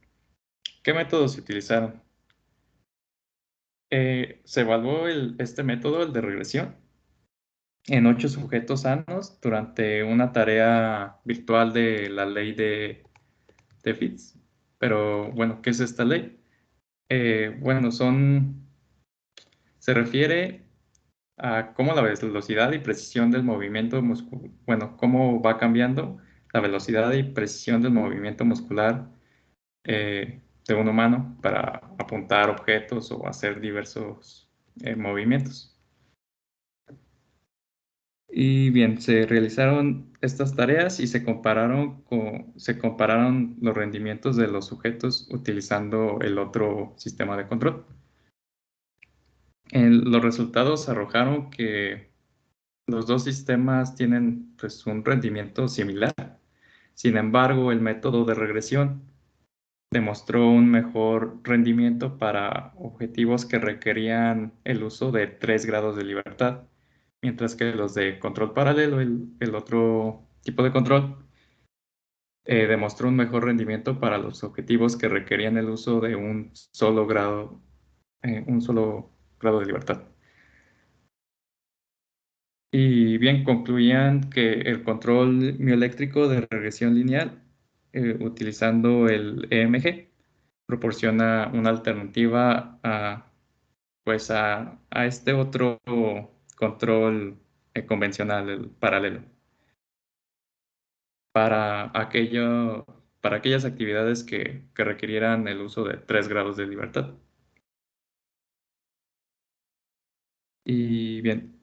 ¿qué métodos se utilizaron? Se evaluó este método, el de regresión, en 8 sujetos sanos durante una tarea virtual de la ley de Fitts. Pero bueno, ¿qué es esta ley? Bueno, se refiere a cómo la velocidad y precisión del movimiento muscular, bueno, cómo va cambiando la velocidad y precisión del movimiento muscular de un humano para apuntar objetos o hacer diversos movimientos. Y bien, se realizaron estas tareas y se compararon los rendimientos de los sujetos utilizando el otro sistema de control. Los resultados arrojaron que los dos sistemas tienen pues, un rendimiento similar. Sin embargo, el método de regresión demostró un mejor rendimiento para objetivos que requerían el uso de 3 grados de libertad, mientras que los de control paralelo, el otro tipo de control, demostró un mejor rendimiento para los objetivos que requerían el uso de un solo grado de libertad. Y bien, concluían que el control mioeléctrico de regresión lineal, utilizando el EMG, proporciona una alternativa a este otro control convencional, el paralelo, para aquellas actividades que requirieran el uso de 3 grados de libertad. Y bien,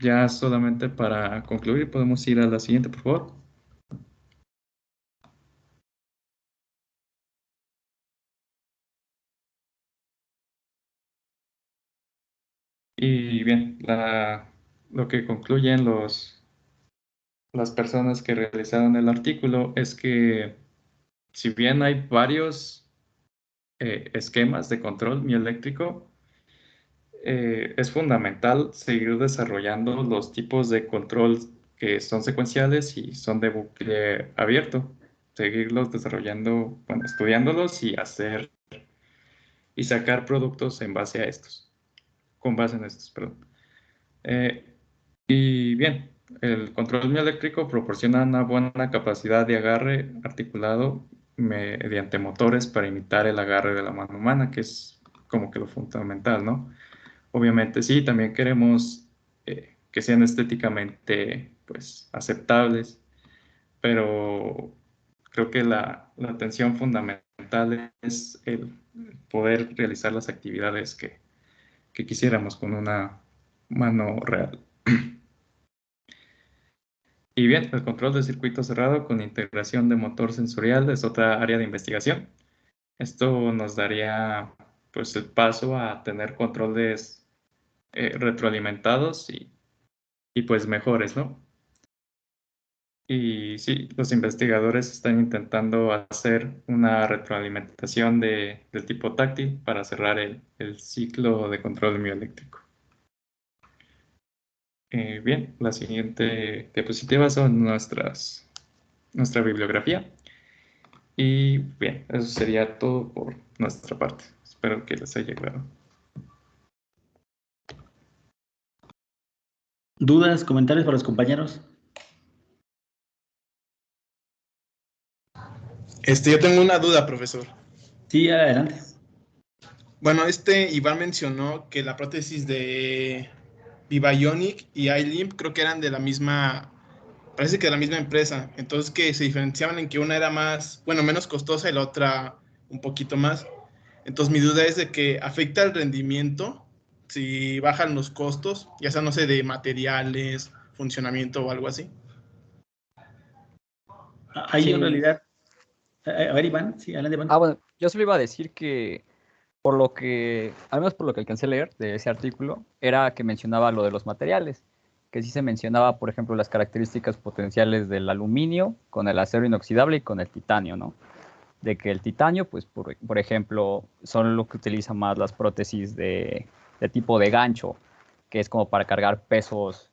ya solamente para concluir, podemos ir a la siguiente, por favor. Y bien, lo que concluyen las personas que realizaron el artículo es que si bien hay varios esquemas de control mioeléctrico, es fundamental seguir desarrollando los tipos de control que son secuenciales y son de bucle abierto. Seguirlos desarrollando, bueno, estudiándolos y sacar productos en base a estos, con base en estos, perdón. Y bien, el control mioeléctrico proporciona una buena capacidad de agarre articulado mediante motores para imitar el agarre de la mano humana, que es como que lo fundamental, ¿no? Obviamente sí, también queremos que sean estéticamente pues, aceptables, pero creo que la atención fundamental es el poder realizar las actividades que quisiéramos con una mano real. Y bien, el control de circuito cerrado con integración de motor sensorial es otra área de investigación. Esto nos daría pues el paso a tener controles retroalimentados y pues mejores, ¿no? Y sí, los investigadores están intentando hacer una retroalimentación del tipo táctil para cerrar el ciclo de control mioeléctrico. Bien, la siguiente diapositiva son nuestra bibliografía. Y bien, eso sería todo por nuestra parte. Espero que les haya claro. ¿Dudas, comentarios para los compañeros? Yo tengo una duda, profesor. Sí, adelante. Bueno, Iván mencionó que la prótesis de Vivaionic y iLimp creo que eran de la misma, parece que de la misma empresa. Entonces que se diferenciaban en que una era menos costosa y la otra un poquito más. Entonces mi duda es de que afecta el rendimiento si bajan los costos, ya sea, no sé, de materiales, funcionamiento o algo así. Ahí Sí. en realidad, a ver, Iván, sí, adelante, Iván. Bueno, yo solo iba a decir que al menos por lo que alcancé a leer de ese artículo, era que mencionaba lo de los materiales, que sí se mencionaba, por ejemplo, las características potenciales del aluminio con el acero inoxidable y con el titanio, ¿no? De que el titanio, pues, por ejemplo, son lo que utilizan más las prótesis de tipo de gancho, que es como para cargar pesos,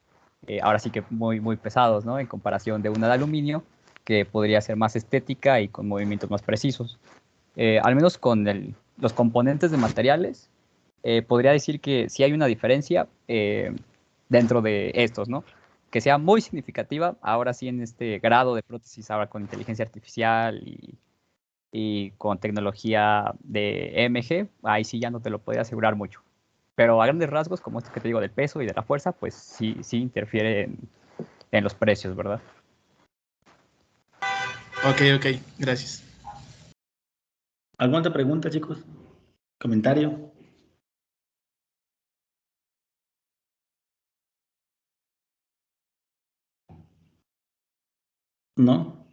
ahora sí que muy, muy pesados, ¿no? En comparación de una de aluminio, que podría ser más estética y con movimientos más precisos. Al menos con los componentes de materiales, podría decir que sí hay una diferencia dentro de estos, ¿no? que sea muy significativa, ahora sí en este grado de prótesis, ahora con inteligencia artificial y con tecnología de EMG, ahí sí ya no te lo podía asegurar mucho. Pero a grandes rasgos, como esto que te digo del peso y de la fuerza, pues sí interfiere en los precios, ¿verdad? Ok, gracias. ¿Alguna otra pregunta, chicos? ¿Comentario? ¿No?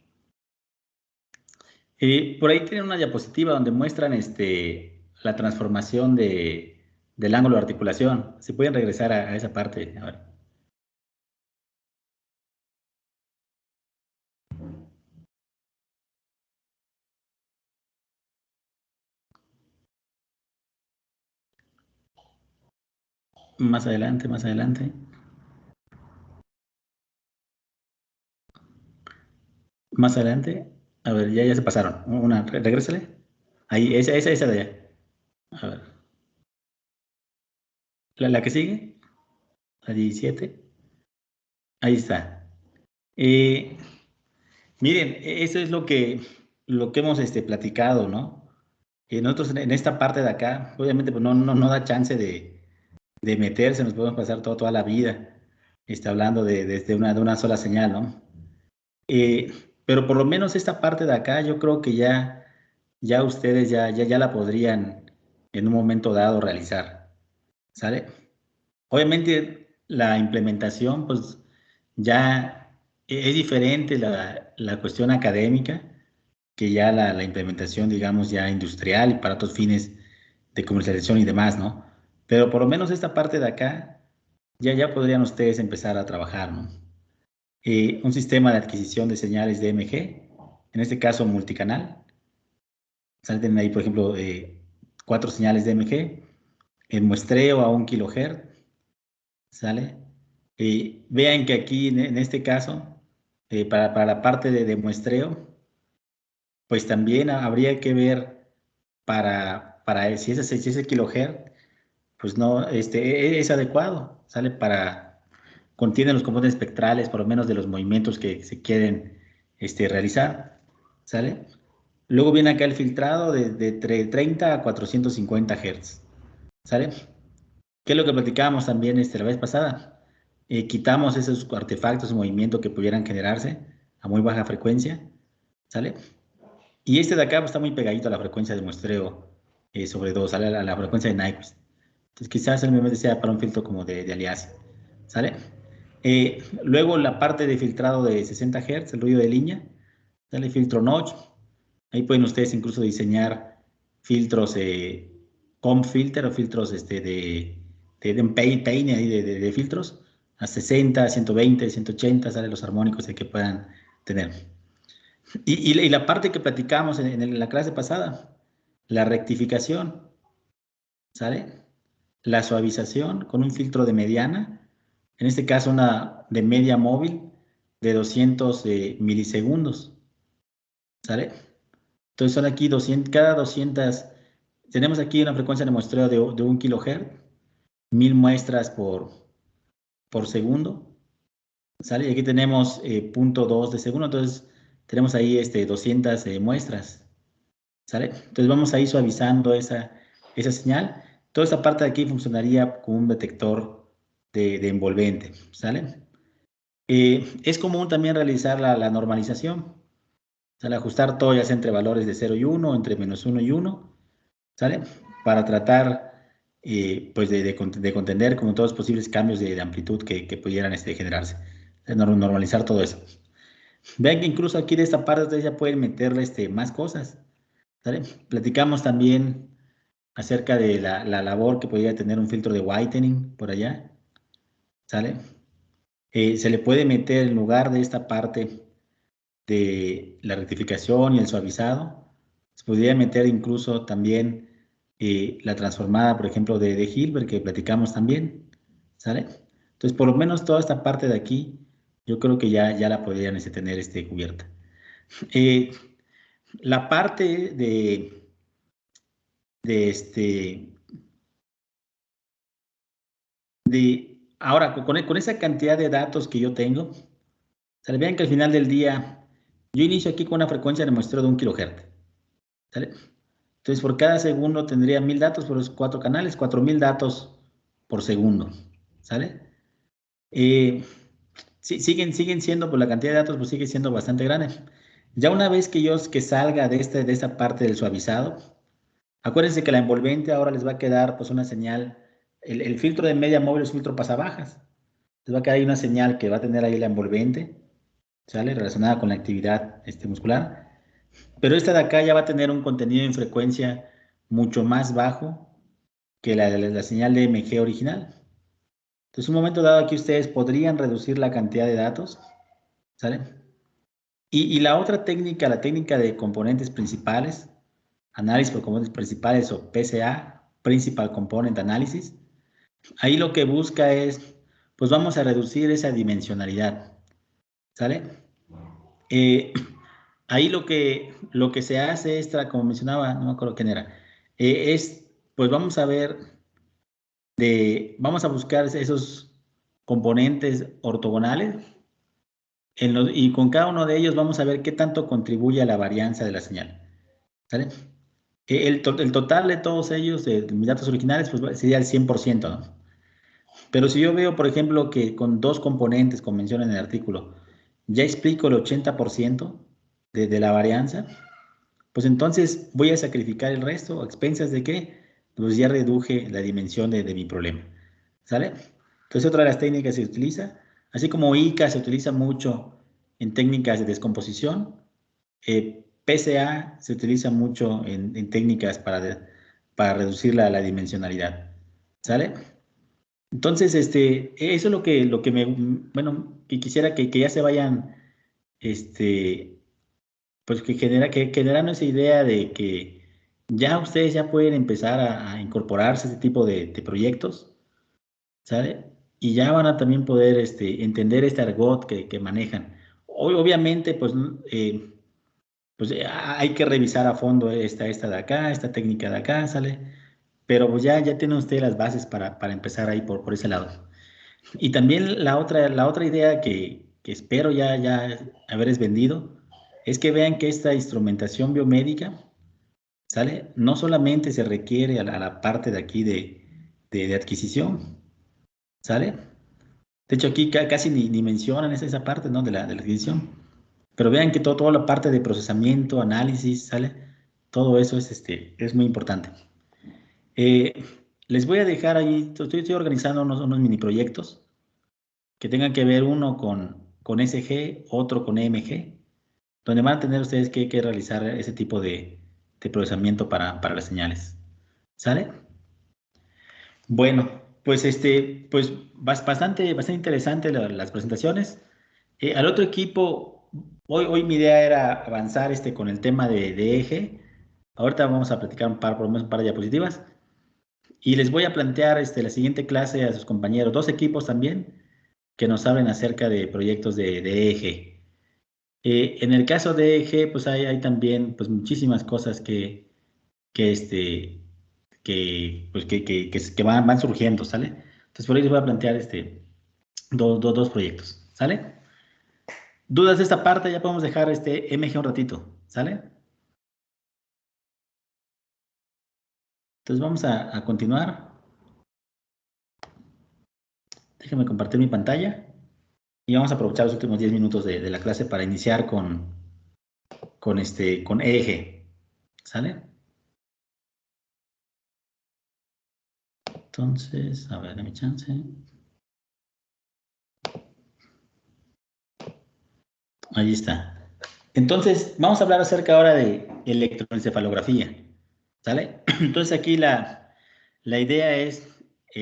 Por ahí tienen una diapositiva donde muestran la transformación del ángulo de articulación. Si pueden regresar a esa parte. A ver. Más adelante, más adelante. Más adelante. A ver, ya se pasaron. Regrésale. Ahí, esa de allá. A ver. La que sigue. La 17. Ahí está. Miren, eso es lo que hemos platicado, ¿no? Nosotros en esta parte de acá, obviamente, pues no da chance de meterse, nos podemos pasar toda la vida hablando desde de una sola señal, ¿no? Pero por lo menos esta parte de acá, yo creo que ya ustedes ya la podrían en un momento dado realizar, ¿sale? Obviamente la implementación, pues ya es diferente la cuestión académica que ya la implementación, digamos, ya industrial y para otros fines de comercialización y demás, ¿no? Pero por lo menos esta parte de acá, ya podrían ustedes empezar a trabajar, ¿no? Un sistema de adquisición de señales de DMG, en este caso multicanal. Salen ahí, por ejemplo, 4 señales DMG, en muestreo a 1 kHz, ¿sale? Vean que aquí, en este caso, para la parte de muestreo, pues también habría que ver para si ese kilohertz, pues no, es adecuado, ¿sale? Contiene los componentes espectrales, por lo menos de los movimientos que se quieren realizar, ¿sale? Luego viene acá el filtrado de 30 a 450 Hz, ¿sale? ¿Qué es lo que platicábamos también la vez pasada? Quitamos esos artefactos de movimiento que pudieran generarse a muy baja frecuencia, ¿sale? Y de acá pues, está muy pegadito a la frecuencia de muestreo sobre 2, ¿sale? A la frecuencia de Nyquist. Entonces quizás el MMD sea para un filtro como de aliasing, ¿sale? Luego la parte de filtrado de 60 Hz, el ruido de línea, ¿sale? Filtro notch. Ahí pueden ustedes incluso diseñar filtros comb filter o filtros de peine ahí de filtros a 60, 120, 180, ¿sale? Los armónicos que puedan tener. Y la parte que platicamos en la clase pasada, la rectificación, ¿sale? La suavización con un filtro de mediana, en este caso una de media móvil de 200 milisegundos, ¿sale? Entonces son aquí 200, cada 200, tenemos aquí una frecuencia de muestreo de 1 kHz, 1000 muestras por segundo, ¿sale? Y aquí tenemos 0.2 de segundo, entonces tenemos ahí 200 muestras, ¿sale? Entonces vamos a ir suavizando esa señal. Toda esta parte de aquí funcionaría como un detector de envolvente, ¿sale? Es común también realizar la normalización, ¿sale? Ajustar todo ya sea entre valores de 0 y 1, entre -1 y 1, ¿sale? Para tratar pues de contener como todos los posibles cambios de amplitud que pudieran generarse. Normalizar todo eso. Vean que incluso aquí de esta parte ustedes ya pueden meterle más cosas, ¿sale? Platicamos también acerca de la labor que podría tener un filtro de whitening por allá, ¿sale? Se le puede meter en lugar de esta parte de la rectificación y el suavizado, se podría meter incluso también la transformada, por ejemplo, de Hilbert, que platicamos también, ¿sale? Entonces, por lo menos toda esta parte de aquí, yo creo que ya la podrían tener cubierta. La parte de ahora, con esa cantidad de datos que yo tengo, ¿sale? Vean que al final del día, yo inicio aquí con una frecuencia de muestreo de 1 kHz. ¿Sale? Entonces, por cada segundo tendría 1000 datos por los 4 canales, 4000 datos por segundo. ¿Sale? Sí, siguen siendo, por la cantidad de datos, pues sigue siendo bastante grande. Ya una vez que salga de esta parte del suavizado, acuérdense que la envolvente ahora les va a quedar pues una señal, el filtro de media móvil es filtro pasabajas. Les va a quedar ahí una señal que va a tener ahí la envolvente, ¿sale? Relacionada con la actividad muscular. Pero esta de acá ya va a tener un contenido en frecuencia mucho más bajo que la señal de MG original. Entonces, un momento dado aquí ustedes podrían reducir la cantidad de datos, ¿sale? Y la otra técnica, la técnica de componentes principales, análisis por componentes principales o PCA, Principal Component Analysis, ahí lo que busca es, pues vamos a reducir esa dimensionalidad, ¿sale? Ahí lo que se hace es, como mencionaba, no me acuerdo quién era, pues vamos a ver, vamos a buscar esos componentes ortogonales y con cada uno de ellos vamos a ver qué tanto contribuye a la varianza de la señal. ¿Sale? El total de todos ellos, de mis datos originales, pues sería el 100%, ¿no? Pero si yo veo, por ejemplo, que con 2 componentes, como menciona en el artículo, ya explico el 80% de la varianza, pues entonces voy a sacrificar el resto, ¿a expensas de qué? Pues ya reduje la dimensión de mi problema. ¿Sale? Entonces otra de las técnicas que se utiliza, así como ICA se utiliza mucho en técnicas de descomposición, PCA se utiliza mucho en técnicas para reducir la dimensionalidad. ¿Sale? Entonces, eso es lo que que quisiera que ya se vayan, pues que generando esa idea de que ya ustedes ya pueden empezar a incorporarse a este tipo de proyectos, ¿sale? Y ya van a también poder entender este argot que manejan. Obviamente, pues hay que revisar a fondo esta de acá, esta técnica de acá, ¿sale? Pero pues ya tienen ustedes las bases para empezar ahí por ese lado. Y también la otra idea que espero ya haberles vendido es que vean que esta instrumentación biomédica, ¿sale? No solamente se requiere a la parte de aquí de adquisición, ¿sale? De hecho, aquí casi ni mencionan esa parte, ¿no? de la adquisición. Pero vean que toda la parte de procesamiento, análisis, ¿sale? Todo eso es muy importante. Les voy a dejar ahí, estoy organizando unos mini proyectos que tengan que ver uno con SG, otro con EMG, donde van a tener ustedes que realizar ese tipo de procesamiento para las señales. ¿Sale? Bueno, pues pues bastante interesante las presentaciones. Al otro equipo, hoy mi idea era avanzar con el tema de eje. Ahorita vamos a platicar por lo menos un par de diapositivas. Y les voy a plantear la siguiente clase a sus compañeros, 2 equipos también, que nos hablen acerca de proyectos de eje. En el caso de eje, pues hay también pues muchísimas cosas que van surgiendo, ¿sale? Entonces por ahí les voy a plantear dos proyectos, ¿sale? ¿Dudas de esta parte? Ya podemos dejar MG un ratito, ¿sale? Entonces vamos a continuar. Déjenme compartir mi pantalla y vamos a aprovechar los últimos 10 minutos de la clase para iniciar con EEG, ¿sale? Entonces, a ver, dame chance. Ahí está. Entonces, vamos a hablar acerca ahora de electroencefalografía, ¿sale? Entonces aquí la idea es,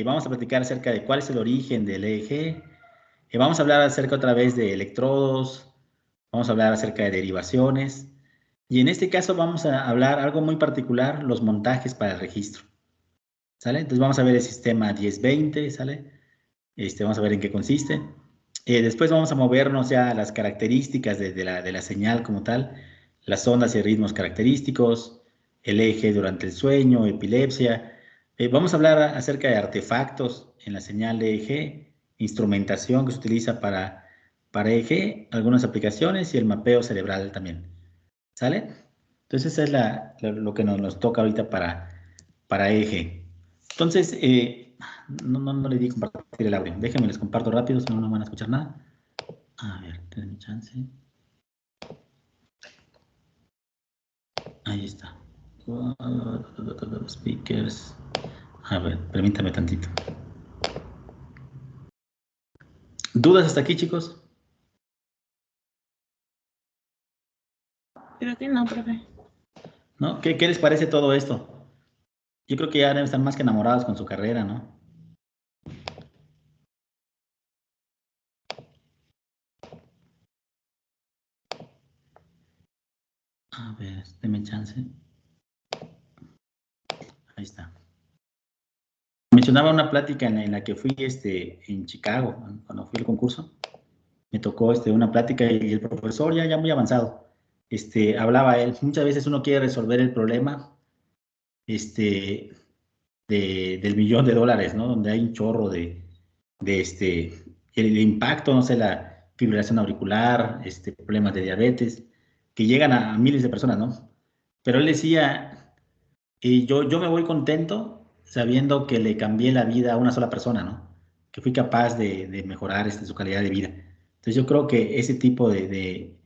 vamos a platicar acerca de cuál es el origen del EEG, vamos a hablar acerca otra vez de electrodos, vamos a hablar acerca de derivaciones, y en este caso vamos a hablar algo muy particular, los montajes para el registro, ¿sale? Entonces vamos a ver el sistema 1020, ¿sale? Vamos a ver en qué consiste. Después vamos a movernos ya a las características de la señal como tal, las ondas y ritmos característicos, el eje durante el sueño, epilepsia. Vamos a hablar acerca de artefactos en la señal de EEG, instrumentación que se utiliza para EEG, algunas aplicaciones y el mapeo cerebral también. ¿Sale? Entonces, esa es lo que nos toca ahorita para EEG. Entonces, no le di compartir el audio. Déjenme les comparto rápido, si no, no van a escuchar nada. A ver, denme chance. Ahí está. Speakers. A ver, permítame tantito. ¿Dudas hasta aquí, chicos? Creo que no, profe. ¿No? ¿Qué les parece todo esto? Yo creo que ya deben estar más que enamorados con su carrera, ¿no? A ver, denme chance. Ahí está. Mencionaba una plática en la que fui en Chicago, cuando fui al concurso. Me tocó una plática y el profesor ya muy avanzado. Hablaba él, muchas veces uno quiere resolver el problema del $1.000.000, ¿no? Donde hay un chorro el impacto, no sé, la fibrilación auricular, problemas de diabetes, que llegan a miles de personas, ¿no? Pero él decía, yo me voy contento sabiendo que le cambié la vida a una sola persona, ¿no? Que fui capaz de mejorar su calidad de vida. Entonces yo creo que ese tipo de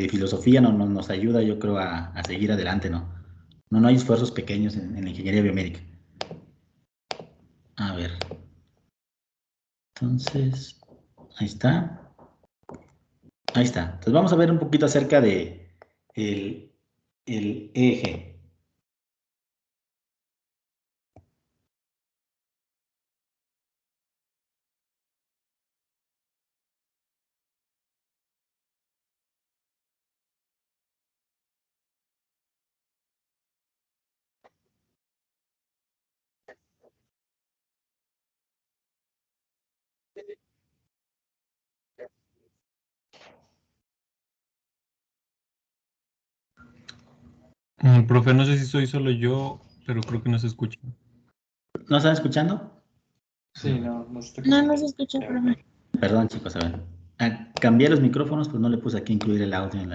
filosofía nos ayuda, yo creo, a seguir adelante, ¿no? No hay esfuerzos pequeños en la ingeniería biomédica. A ver. Entonces, ahí está. Ahí está. Entonces vamos a ver un poquito acerca de el eje. Profe, no sé si soy solo yo, pero creo que no se escucha. ¿No están escuchando? Sí, no se No, no se escucha, profe. Perdón, chicos, a ver. Cambié los micrófonos, pues no le puse aquí incluir el audio en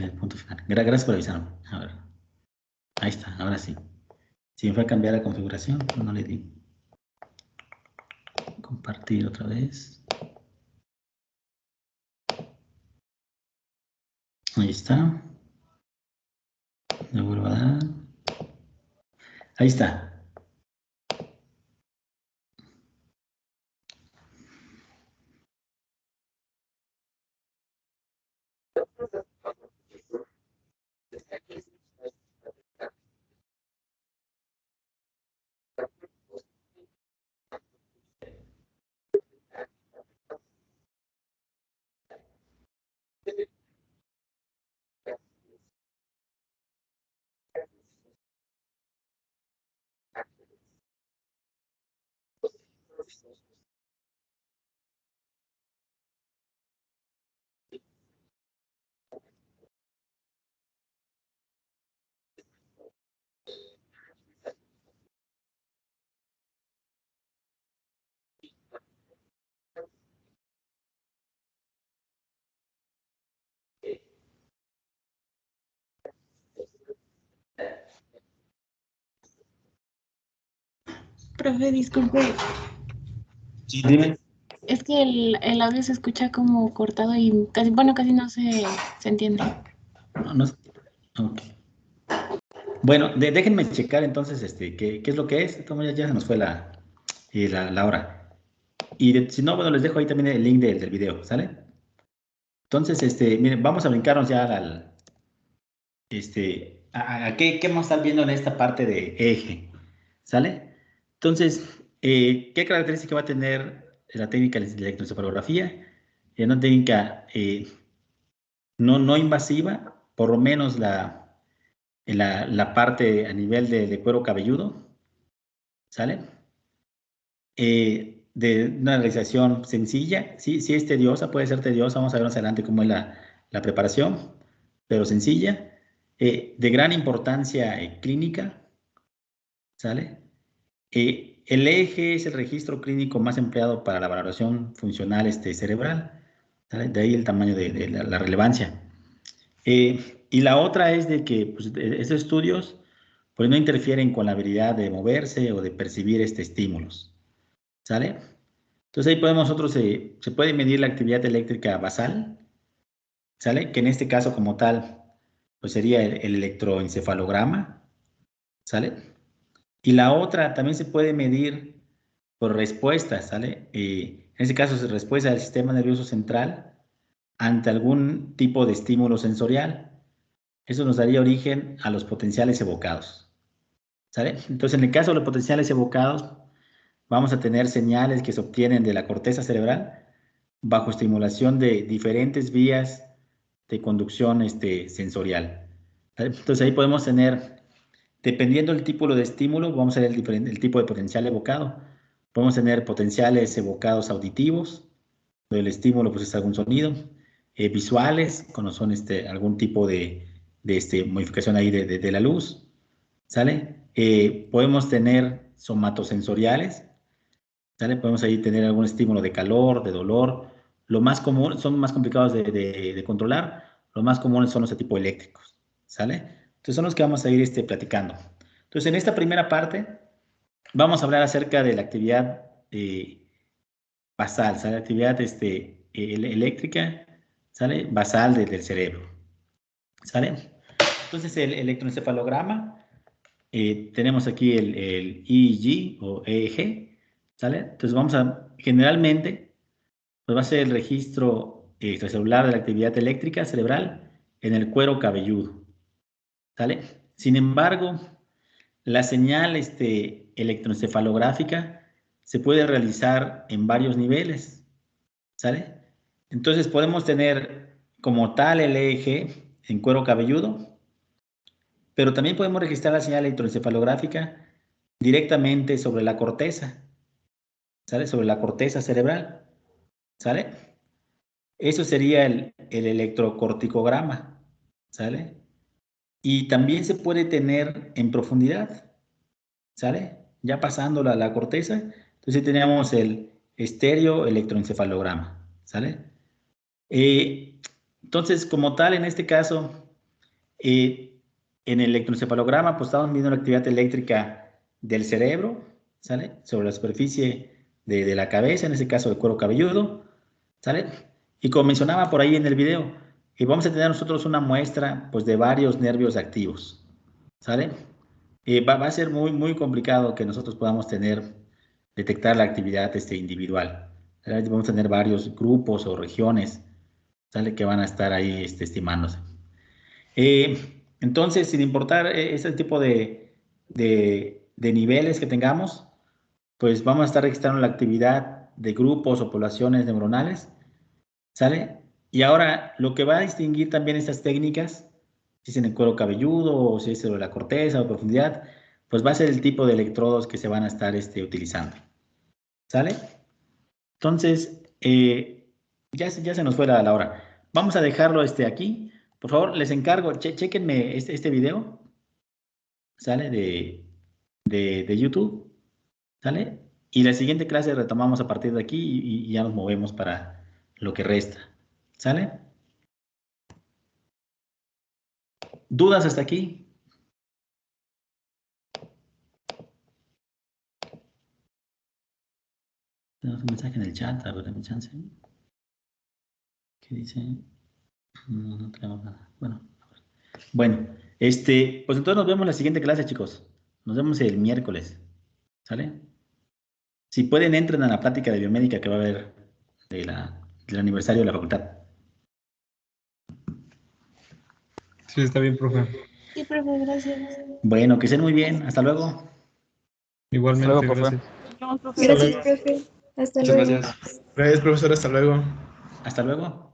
el punto final. Gracias por avisarme. A ver. Ahí está, ahora sí. Si me fue a cambiar la configuración, pues no le di. Compartir otra vez. Ahí está. Le vuelvo a dar. Ahí está. Profe, disculpe. Sí, dime. Es que el audio se escucha como cortado y casi no se entiende. No, ok. Bueno, déjenme checar entonces qué es lo que es. Entonces ya se nos fue la hora. Y si no, bueno, les dejo ahí también el link del video, ¿sale? Entonces, miren, vamos a brincarnos ya a qué vamos a estar viendo en esta parte de eje, ¿sale? Entonces, ¿qué característica va a tener la técnica de electroencefalografía? Una técnica no invasiva, por lo menos la parte a nivel de cuero cabelludo, ¿sale? De una realización sencilla, sí es tediosa, puede ser tediosa, vamos a ver más adelante cómo es la preparación, pero sencilla, de gran importancia clínica, ¿sale? el EEG es el registro clínico más empleado para la valoración funcional cerebral. ¿Sale? De ahí el tamaño de la relevancia. Y la otra es de que pues, estos estudios pues, no interfieren con la habilidad de moverse o de percibir estímulos. ¿Sale? Entonces ahí podemos nosotros, se puede medir la actividad eléctrica basal, ¿sale? Que en este caso como tal, pues sería el electroencefalograma, ¿sale? Y la otra también se puede medir por respuestas, ¿sale? En este caso es respuesta del sistema nervioso central ante algún tipo de estímulo sensorial. Eso nos daría origen a los potenciales evocados, ¿sale? Entonces en el caso de los potenciales evocados, vamos a tener señales que se obtienen de la corteza cerebral bajo estimulación de diferentes vías de conducción sensorial. Entonces ahí podemos tener, dependiendo del tipo de estímulo, vamos a ver el tipo de potencial evocado. Podemos tener potenciales evocados auditivos, donde el estímulo pues, es algún sonido, visuales, cuando son algún tipo de modificación ahí de la luz, ¿sale? Podemos tener somatosensoriales, ¿sale? Podemos ahí tener algún estímulo de calor, de dolor. Lo más común, son más complicados de controlar. Los más comunes son los tipo eléctricos, ¿sale? Entonces son los que vamos a ir platicando. Entonces en esta primera parte vamos a hablar acerca de la actividad basal, ¿sale? Actividad eléctrica, ¿sale? Basal del cerebro, ¿sale? Entonces el electroencefalograma, tenemos aquí el EEG o EEG, ¿sale? Entonces vamos a, generalmente, pues va a ser el registro extracelular de la actividad eléctrica cerebral en el cuero cabelludo, ¿sale? Sin embargo, la señal electroencefalográfica se puede realizar en varios niveles, ¿sale? Entonces podemos tener como tal el EEG en cuero cabelludo, pero también podemos registrar la señal electroencefalográfica directamente sobre la corteza, ¿sale? Sobre la corteza cerebral, ¿sale? Eso sería el electrocorticograma, ¿sale? Y también se puede tener en profundidad, ¿sale? Ya pasándola a la corteza, entonces tenemos el estéreo electroencefalograma, ¿sale? Entonces, como tal, en este caso, en el electroencefalograma, pues estamos midiendo la actividad eléctrica del cerebro, ¿sale? Sobre la superficie de la cabeza, en este caso del cuero cabelludo, ¿sale? Y como mencionaba por ahí en el video, vamos a tener nosotros una muestra, pues, de varios nervios activos, ¿sale? Va a ser muy, muy complicado que nosotros podamos detectar la actividad individual, ¿sale? Vamos a tener varios grupos o regiones, ¿sale? Que van a estar ahí estimándose. Entonces, sin importar ese tipo de niveles que tengamos, pues vamos a estar registrando la actividad de grupos o poblaciones neuronales, ¿sale? Y ahora, lo que va a distinguir también estas técnicas, si es en el cuero cabelludo o si es sobre la corteza o profundidad, pues va a ser el tipo de electrodos que se van a estar utilizando, ¿sale? Entonces, ya se nos fue la hora. Vamos a dejarlo aquí. Por favor, les encargo, chequenme este video, ¿sale? De YouTube, ¿sale? Y la siguiente clase retomamos a partir de aquí y ya nos movemos para lo que resta, ¿sale? ¿Dudas hasta aquí? Tenemos un mensaje en el chat, a ver, dame chance. ¿Qué dice? No tenemos nada. Bueno, pues entonces nos vemos en la siguiente clase, chicos. Nos vemos el miércoles, ¿sale? Si pueden, entren a la plática de biomédica que va a haber del aniversario de la facultad. Sí, está bien, profe. Sí, profe, gracias. Bueno, que estén muy bien. Hasta luego. Igualmente, Hasta luego, profe. gracias. Gracias, profe. Hasta Muchas luego. gracias. Gracias, profesor. Hasta luego. Hasta luego.